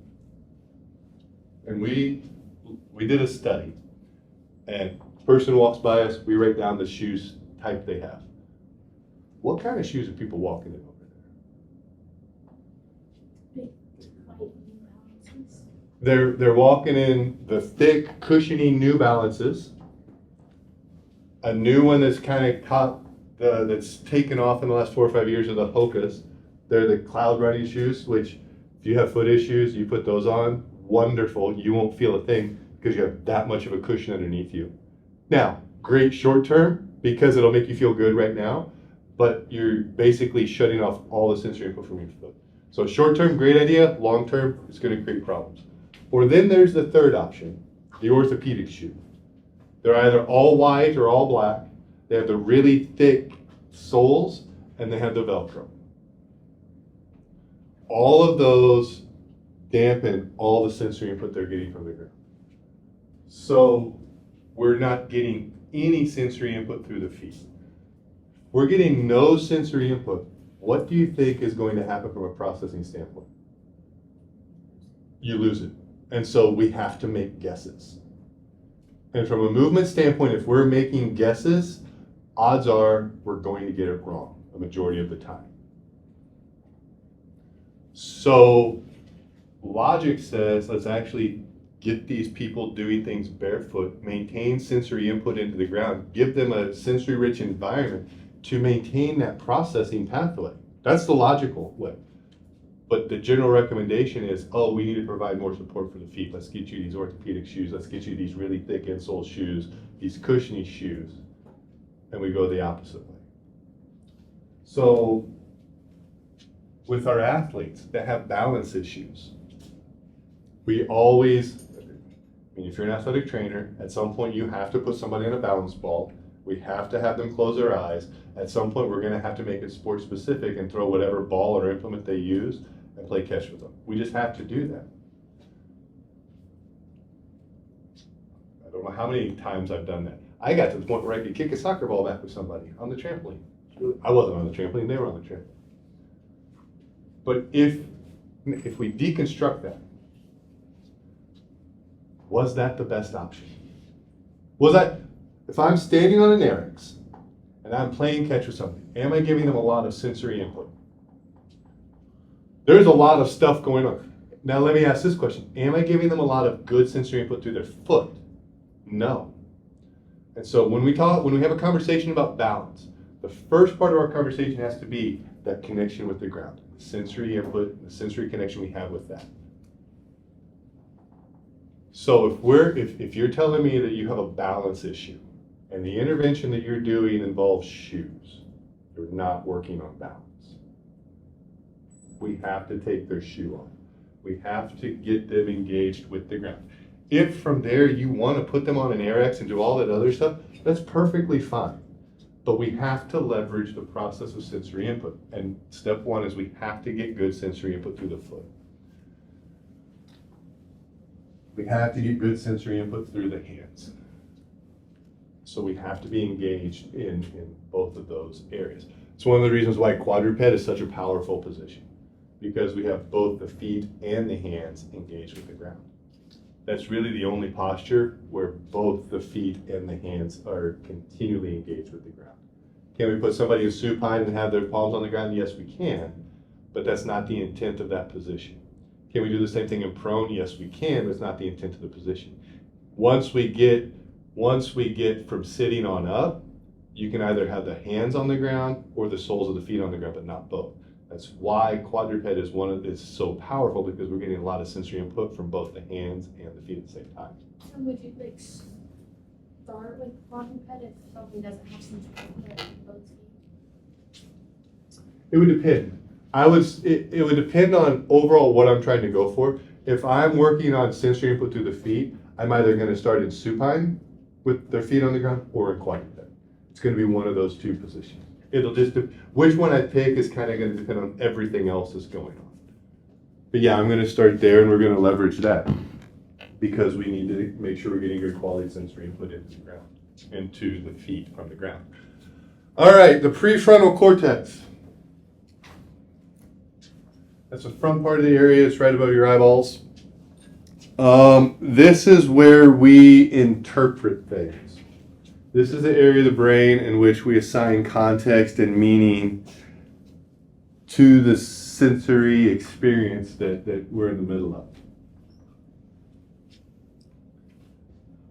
and we did a study and a person walks by us, we write down the shoes type they have. What kind of shoes are people walking in over there? They're walking in the thick, cushiony New Balances. A new one that's kind of that's taken off in the last 4 or 5 years are the Hokas. They're the cloud running shoes, which if you have foot issues, you put those on, wonderful. You won't feel a thing because you have that much of a cushion underneath you. Now, great short term because it'll make you feel good right now, but you're basically shutting off all the sensory input from your foot. So short term, great idea. Long term, it's going to create problems. Or then there's the third option, the orthopedic shoe. They're either all white or all black. They have the really thick soles and they have the Velcro. All of those dampen all the sensory input they're getting from the ground. So we're not getting any sensory input through the feet. We're getting no sensory input. What do you think is going to happen from a processing standpoint? You lose it. And so we have to make guesses. And from a movement standpoint, if we're making guesses, odds are we're going to get it wrong a majority of the time. So logic says let's actually get these people doing things barefoot, maintain sensory input into the ground, give them a sensory-rich environment to maintain that processing pathway. That's the logical way. But the general recommendation is, oh, we need to provide more support for the feet. Let's get you these orthopedic shoes. Let's get you these really thick insole shoes, these cushiony shoes. And we go the opposite way. So with our athletes that have balance issues, we always, I mean, if you're an athletic trainer, at some point you have to put somebody on a balance ball. We have to have them close their eyes. At some point, we're going to have to make it sport specific and throw whatever ball or implement they use and play catch with them. We just have to do that. I don't know how many times I've done that. I got to the point where I could kick a soccer ball back with somebody on the trampoline. I wasn't on the trampoline, they were on the trampoline. But if we deconstruct that, was that the best option? Was that, if I'm standing on an Eric's and I'm playing catch with somebody, am I giving them a lot of sensory input? There's a lot of stuff going on. Now let me ask this question. Am I giving them a lot of good sensory input through their foot? No. And so when we have a conversation about balance, the first part of our conversation has to be that connection with the ground, the sensory input, the sensory connection we have with that. So if you're telling me that you have a balance issue and the intervention that you're doing involves shoes, you're not working on balance. We have to take their shoe off. We have to get them engaged with the ground. If from there you want to put them on an AirX and do all that other stuff, that's perfectly fine. But we have to leverage the process of sensory input. And step one is we have to get good sensory input through the foot. We have to get good sensory input through the hands. So we have to be engaged in both of those areas. It's one of the reasons why quadruped is such a powerful position, because we have both the feet and the hands engaged with the ground. That's really the only posture where both the feet and the hands are continually engaged with the ground. Can we put somebody in supine and have their palms on the ground? Yes, we can, but that's not the intent of that position. Can we do the same thing in prone? Yes, we can, but it's not the intent of the position. Once we get from sitting on up, you can either have the hands on the ground or the soles of the feet on the ground, but not both. That's why quadruped is so powerful, because we're getting a lot of sensory input from both the hands and the feet at the same time. So would you start with quadruped if something doesn't have sensory input in both feet? It would depend. It would depend on overall what I'm trying to go for. If I'm working on sensory input through the feet, I'm either going to start in supine with their feet on the ground or in quadruped. It's going to be one of those two positions. It'll just, which one I pick is kind of going to depend on everything else that's going on. But yeah, I'm going to start there, and we're going to leverage that because we need to make sure we're getting good quality sensory input into the ground, into the feet from the ground. All right, the prefrontal cortex. That's the front part of the area. It's right above your eyeballs. This is where we interpret things. This is the area of the brain in which we assign context and meaning to the sensory experience that we're in the middle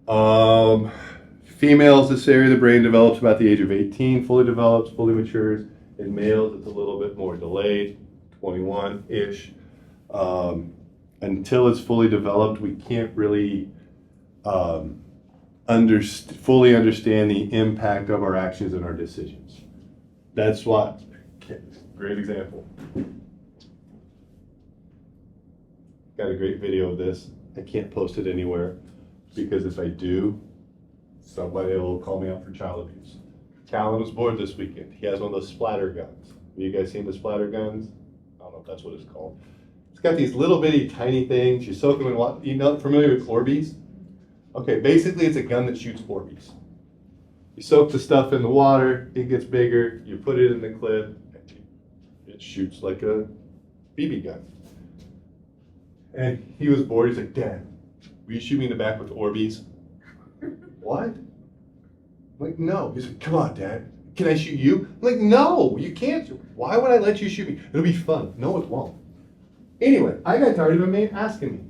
of. Females, this area of the brain develops about the age of 18, fully develops, fully matures. In males, it's a little bit more delayed, 21-ish. Until it's fully developed, we can't really fully understand the impact of our actions and our decisions. That's what, great example. Got a great video of this. I can't post it anywhere because if I do, somebody will call me out for child abuse. Callan was bored this weekend. He has one of those splatter guns. Have you guys seen the splatter guns? I don't know if that's what it's called. It's got these little bitty tiny things. You soak them in water. You know, familiar with Orbeez? Okay, basically it's a gun that shoots Orbeez. You soak the stuff in the water, it gets bigger, you put it in the clip, it shoots like a BB gun. And he was bored, he's like, Dad, will you shoot me in the back with Orbeez? What? I'm like, no. He's like, come on, Dad, can I shoot you? I'm like, no, you can't. Why would I let you shoot me? It'll be fun. No, it won't. Anyway, I got tired of him asking me.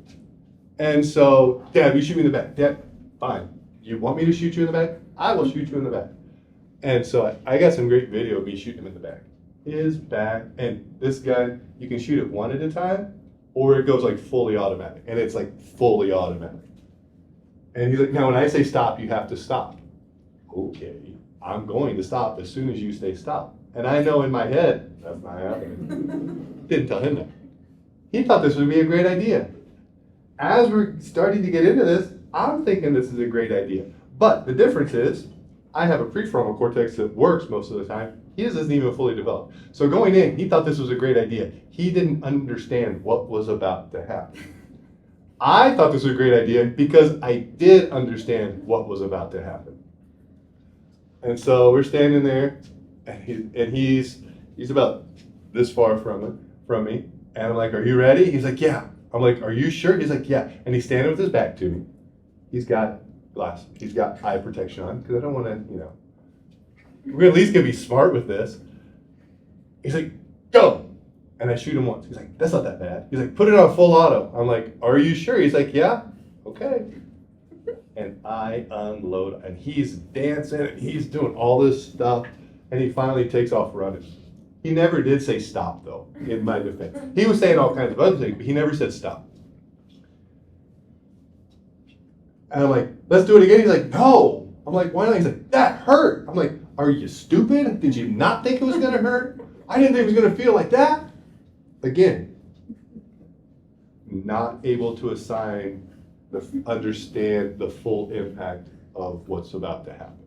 And so, Dad, you shoot me in the back. Dad, fine. You want me to shoot you in the back? I will shoot you in the back. And so I got some great video of me shooting him in the back. His back, and this gun, you can shoot it one at a time, or it goes like fully automatic, and it's like fully automatic. And he's like, now when I say stop, you have to stop. Okay, I'm going to stop as soon as you say stop. And I know in my head, that's not happening. Didn't tell him that. He thought this would be a great idea. As we're starting to get into this, I'm thinking this is a great idea. But the difference is, I have a prefrontal cortex that works most of the time. His isn't even fully developed. So going in, he thought this was a great idea. He didn't understand what was about to happen. I thought this was a great idea because I did understand what was about to happen. And so we're standing there, and he's about this far from me. And I'm like, are you ready? He's like, yeah. I'm like, are you sure? He's like, yeah. And he's standing with his back to me. He's got glasses. He's got eye protection on because I don't want to, we're at least going to be smart with this. He's like, go. And I shoot him once. He's like, that's not that bad. He's like, put it on full auto. I'm like, are you sure? He's like, yeah. Okay. And I unload, and he's dancing, and he's doing all this stuff, and he finally takes off running. He never did say stop, though, in my defense. He was saying all kinds of other things, but he never said stop. And I'm like, let's do it again. He's like, no. I'm like, why not? He's like, that hurt. I'm like, are you stupid? Did you not think it was going to hurt? I didn't think it was going to feel like that. Again, not able to understand the full impact of what's about to happen.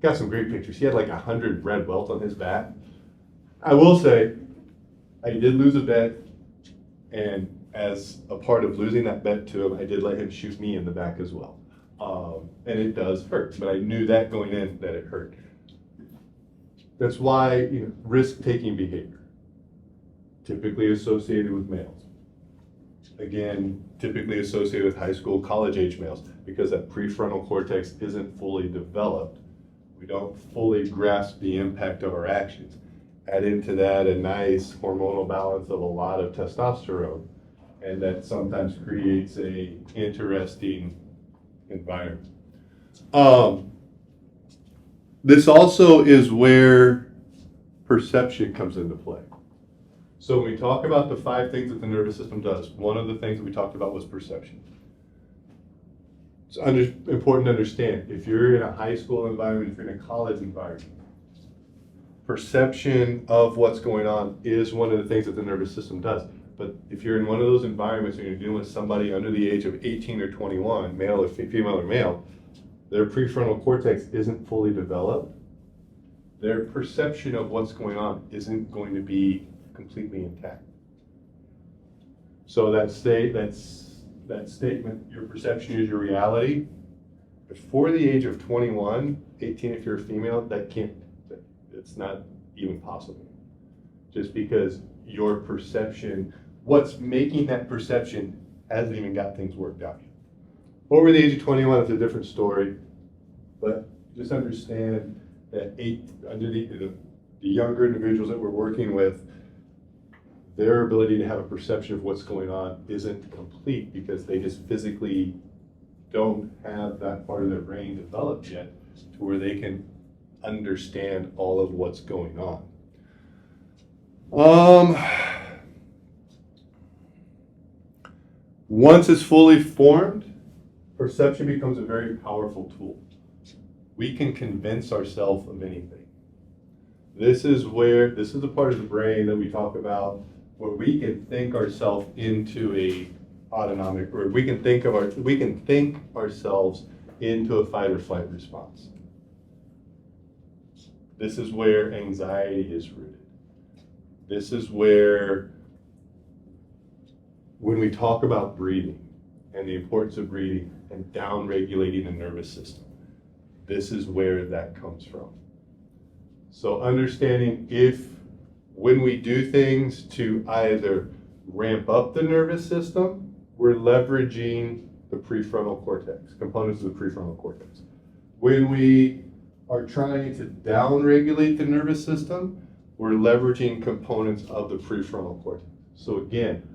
Got some great pictures. He had like 100 red welts on his back. I will say, I did lose a bet, and as a part of losing that bet to him, I did let him shoot me in the back as well. And it does hurt, but I knew that going in that it hurt. That's why risk-taking behavior, typically associated with males. Again, typically associated with high school, college-age males, because that prefrontal cortex isn't fully developed. We don't fully grasp the impact of our actions. Add into that a nice hormonal balance of a lot of testosterone, and that sometimes creates a interesting environment. This also is where perception comes into play. So when we talk about the 5 things that the nervous system does, one of the things that we talked about was perception. It's important to understand, if you're in a high school environment, if you're in a college environment, perception of what's going on is one of the things that the nervous system does. But if you're in one of those environments and you're dealing with somebody under the age of 18 or 21, male or female or male, their prefrontal cortex isn't fully developed. Their perception of what's going on isn't going to be completely intact. So that statement, your perception is your reality, before the age of 21, 18 if you're a female, it's not even possible. Just because your perception, what's making that perception hasn't even got things worked out yet. Over the age of 21, it's a different story, but just understand that the younger individuals that we're working with, their ability to have a perception of what's going on isn't complete because they just physically don't have that part of their brain developed yet to where they can understand all of what's going on. Once it's fully formed, perception becomes a very powerful tool. We can convince ourselves of anything. This is the part of the brain that we talk about where we can think ourselves into a autonomic, or we can think ourselves into a fight or flight response. This is where anxiety is rooted. This is where, when we talk about breathing and the importance of breathing and down-regulating the nervous system, this is where that comes from. So understanding when we do things to either ramp up the nervous system, we're leveraging the prefrontal cortex, components of the prefrontal cortex. When we are trying to down-regulate the nervous system, we're leveraging components of the prefrontal cortex. So again,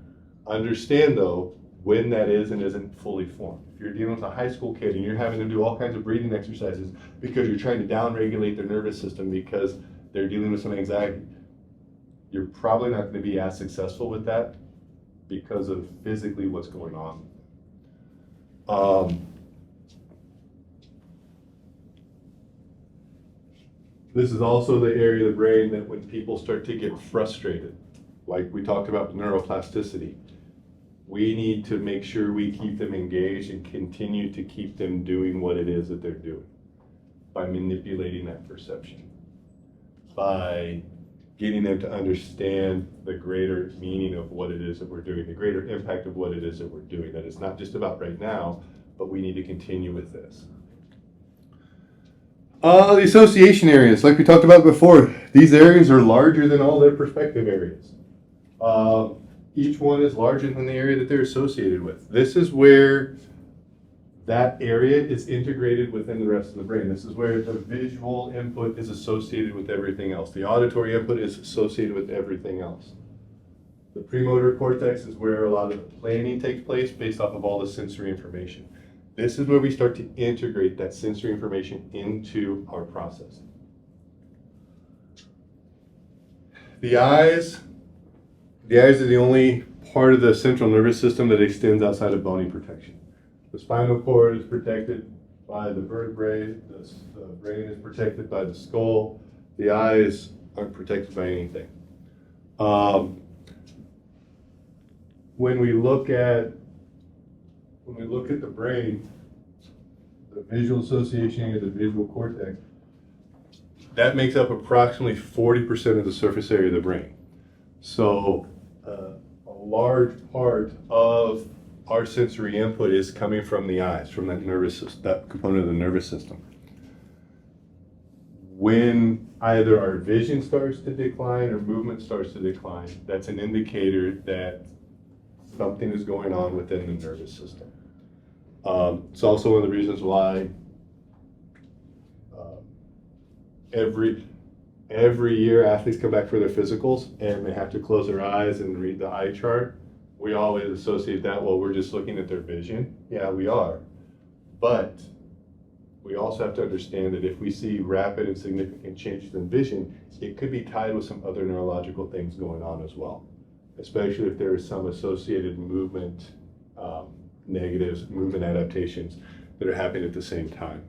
understand though, when that is and isn't fully formed. If you're dealing with a high school kid and you're having them do all kinds of breathing exercises because you're trying to downregulate their nervous system because they're dealing with some anxiety, you're probably not going to be as successful with that because of physically what's going on. This is also the area of the brain that when people start to get frustrated, like we talked about with neuroplasticity, we need to make sure we keep them engaged and continue to keep them doing what it is that they're doing by manipulating that perception, by getting them to understand the greater meaning of what it is that we're doing, the greater impact of what it is that we're doing, that it's not just about right now, but we need to continue with this. The association areas, like we talked about before, these areas are larger than all their perspective areas. Each one is larger than the area that they're associated with. This is where that area is integrated within the rest of the brain. This is where the visual input is associated with everything else. The auditory input is associated with everything else. The premotor cortex is where a lot of the planning takes place based off of all the sensory information. This is where we start to integrate that sensory information into our processing. The eyes are the only part of the central nervous system that extends outside of bony protection. The spinal cord is protected by the vertebrae, the brain is protected by the skull, the eyes aren't protected by anything. When we look at the brain, the visual association of the visual cortex, that makes up approximately 40% of the surface area of the brain. So a large part of our sensory input is coming from the eyes, from that nervous system, that component of the nervous system. When either our vision starts to decline or movement starts to decline, that's an indicator that something is going on within the nervous system. It's also one of the reasons why every year athletes come back for their physicals and they have to close their eyes and read the eye chart. We always associate that, well, we're just looking at their vision. Yeah, we are. But we also have to understand that if we see rapid and significant changes in vision, it could be tied with some other neurological things going on as well, especially if there is some associated movement negatives, movement adaptations that are happening at the same time.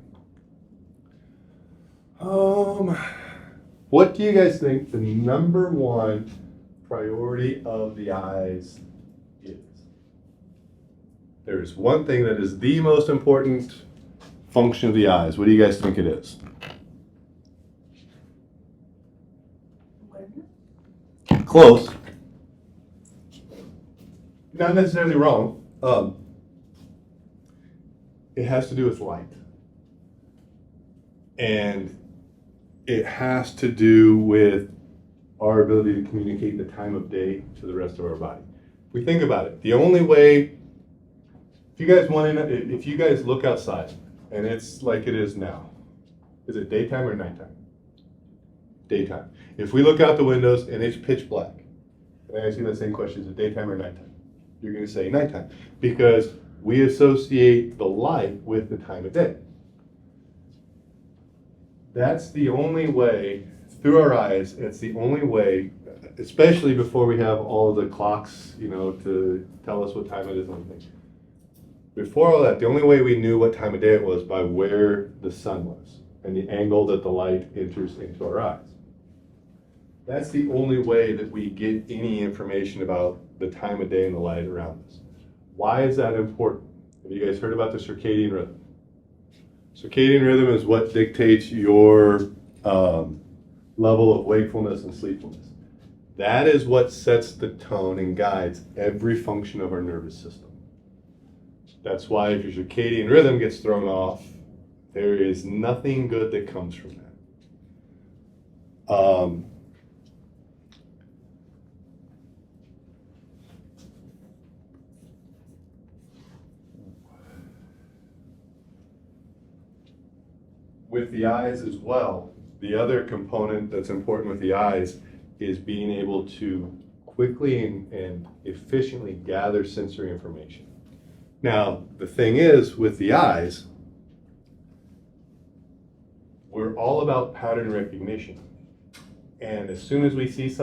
What do you guys think the number one priority of the eyes is? There's one thing that is the most important function of the eyes. What do you guys think it is? Awareness? Close. Not necessarily wrong. It has to do with light. And it has to do with our ability to communicate the time of day to the rest of our body. If we think about it, the only way, if you guys look outside and it's like it is now, is it daytime or nighttime? Daytime. If we look out the windows and it's pitch black, and I ask you that same question, is it daytime or nighttime? You're going to say nighttime because we associate the light with the time of day. That's the only way, through our eyes, it's the only way, especially before we have all of the clocks, to tell us what time it is and everything. Before all that, the only way we knew what time of day it was by where the sun was and the angle that the light enters into our eyes. That's the only way that we get any information about the time of day and the light around us. Why is that important? Have you guys heard about the circadian rhythm? Circadian rhythm is what dictates your level of wakefulness and sleepfulness. That is what sets the tone and guides every function of our nervous system. That's why if your circadian rhythm gets thrown off, there is nothing good that comes from that. With the eyes as well, the other component that's important with the eyes is being able to quickly and efficiently gather sensory information. Now, the thing is, with the eyes, we're all about pattern recognition. And as soon as we see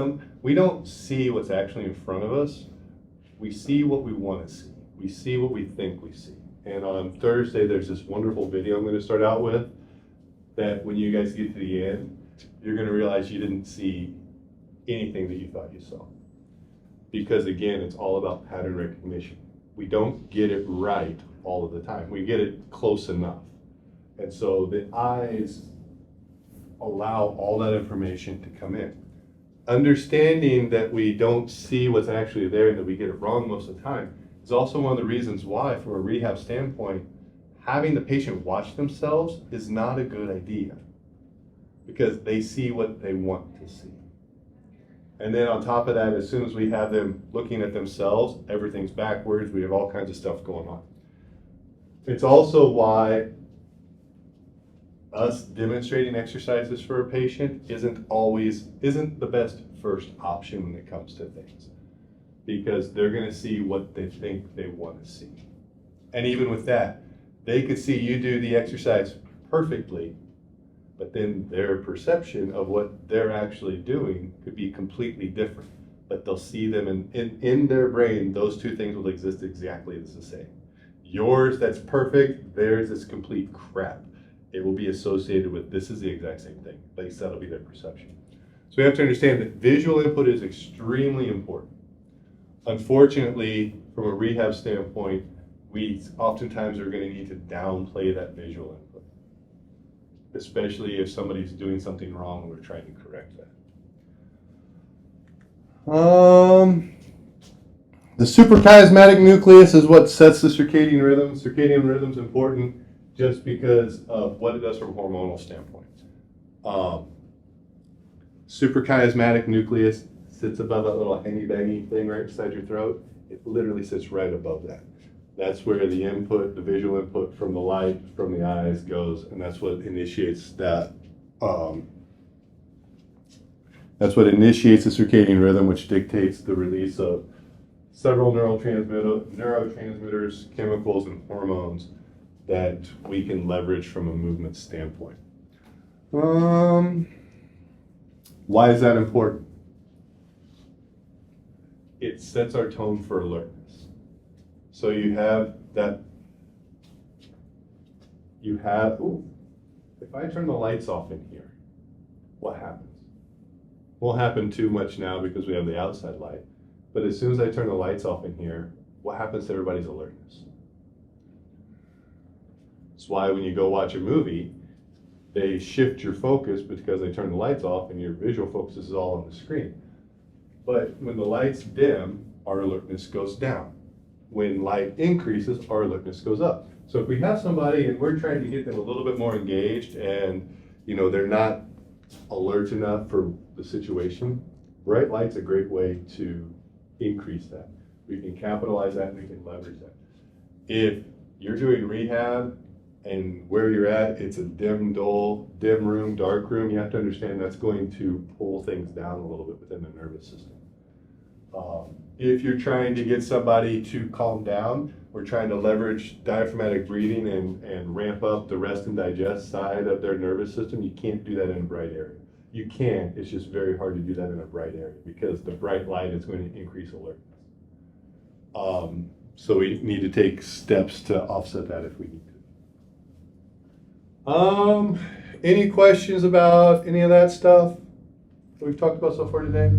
we don't see what's actually in front of us. We see what we want to see. We see what we think we see. And on Thursday, there's this wonderful video I'm going to start out with that when you guys get to the end, you're going to realize you didn't see anything that you thought you saw. Because again, it's all about pattern recognition. We don't get it right all of the time. We get it close enough. And so the eyes allow all that information to come in. Understanding that we don't see what's actually there and that we get it wrong most of the time is also one of the reasons why, from a rehab standpoint, having the patient watch themselves is not a good idea, because they see what they want to see. And then on top of that, as soon as we have them looking at themselves, everything's backwards. We have all kinds of stuff going on. It's also why us demonstrating exercises for a patient isn't the best first option when it comes to things, because they're going to see what they think they want to see. And even with that, they could see you do the exercise perfectly, but then their perception of what they're actually doing could be completely different. But they'll see them in their brain, those two things will exist exactly the same. Yours that's perfect, theirs is complete crap. It will be associated with this is the exact same thing. At least that'll be their perception. So we have to understand that visual input is extremely important. Unfortunately, from a rehab standpoint, we oftentimes are going to need to downplay that visual input, especially if somebody's doing something wrong and we're trying to correct that. The suprachiasmatic nucleus is what sets the circadian rhythm. Circadian rhythm is important just because of what it does from a hormonal standpoint. Suprachiasmatic nucleus sits above that little hangy-bangy thing right beside your throat. It literally sits right above that. That's where the input, the visual input from the light, from the eyes goes, and that's what initiates that. That's what initiates the circadian rhythm, which dictates the release of several neurotransmitters, chemicals, and hormones that we can leverage from a movement standpoint. Why is that important? It sets our tone for alertness. So if I turn the lights off in here, what happens? Won't happen too much now because we have the outside light. But as soon as I turn the lights off in here, what happens to everybody's alertness? That's why when you go watch a movie, they shift your focus because they turn the lights off and your visual focus is all on the screen. But when the lights dim, our alertness goes down. When light increases, our alertness goes up. So if we have somebody and we're trying to get them a little bit more engaged and they're not alert enough for the situation, bright light's a great way to increase that. We can capitalize that and we can leverage that. If you're doing rehab and where you're at, it's a dim room, dark room, you have to understand that's going to pull things down a little bit within the nervous system. If you're trying to get somebody to calm down, we're trying to leverage diaphragmatic breathing and ramp up the rest and digest side of their nervous system. You can't do that in a bright area. You can, it's just very hard to do that in a bright area because the bright light is going to increase alertness. So we need to take steps to offset that if we need to. Any questions about any of that stuff that we've talked about so far today?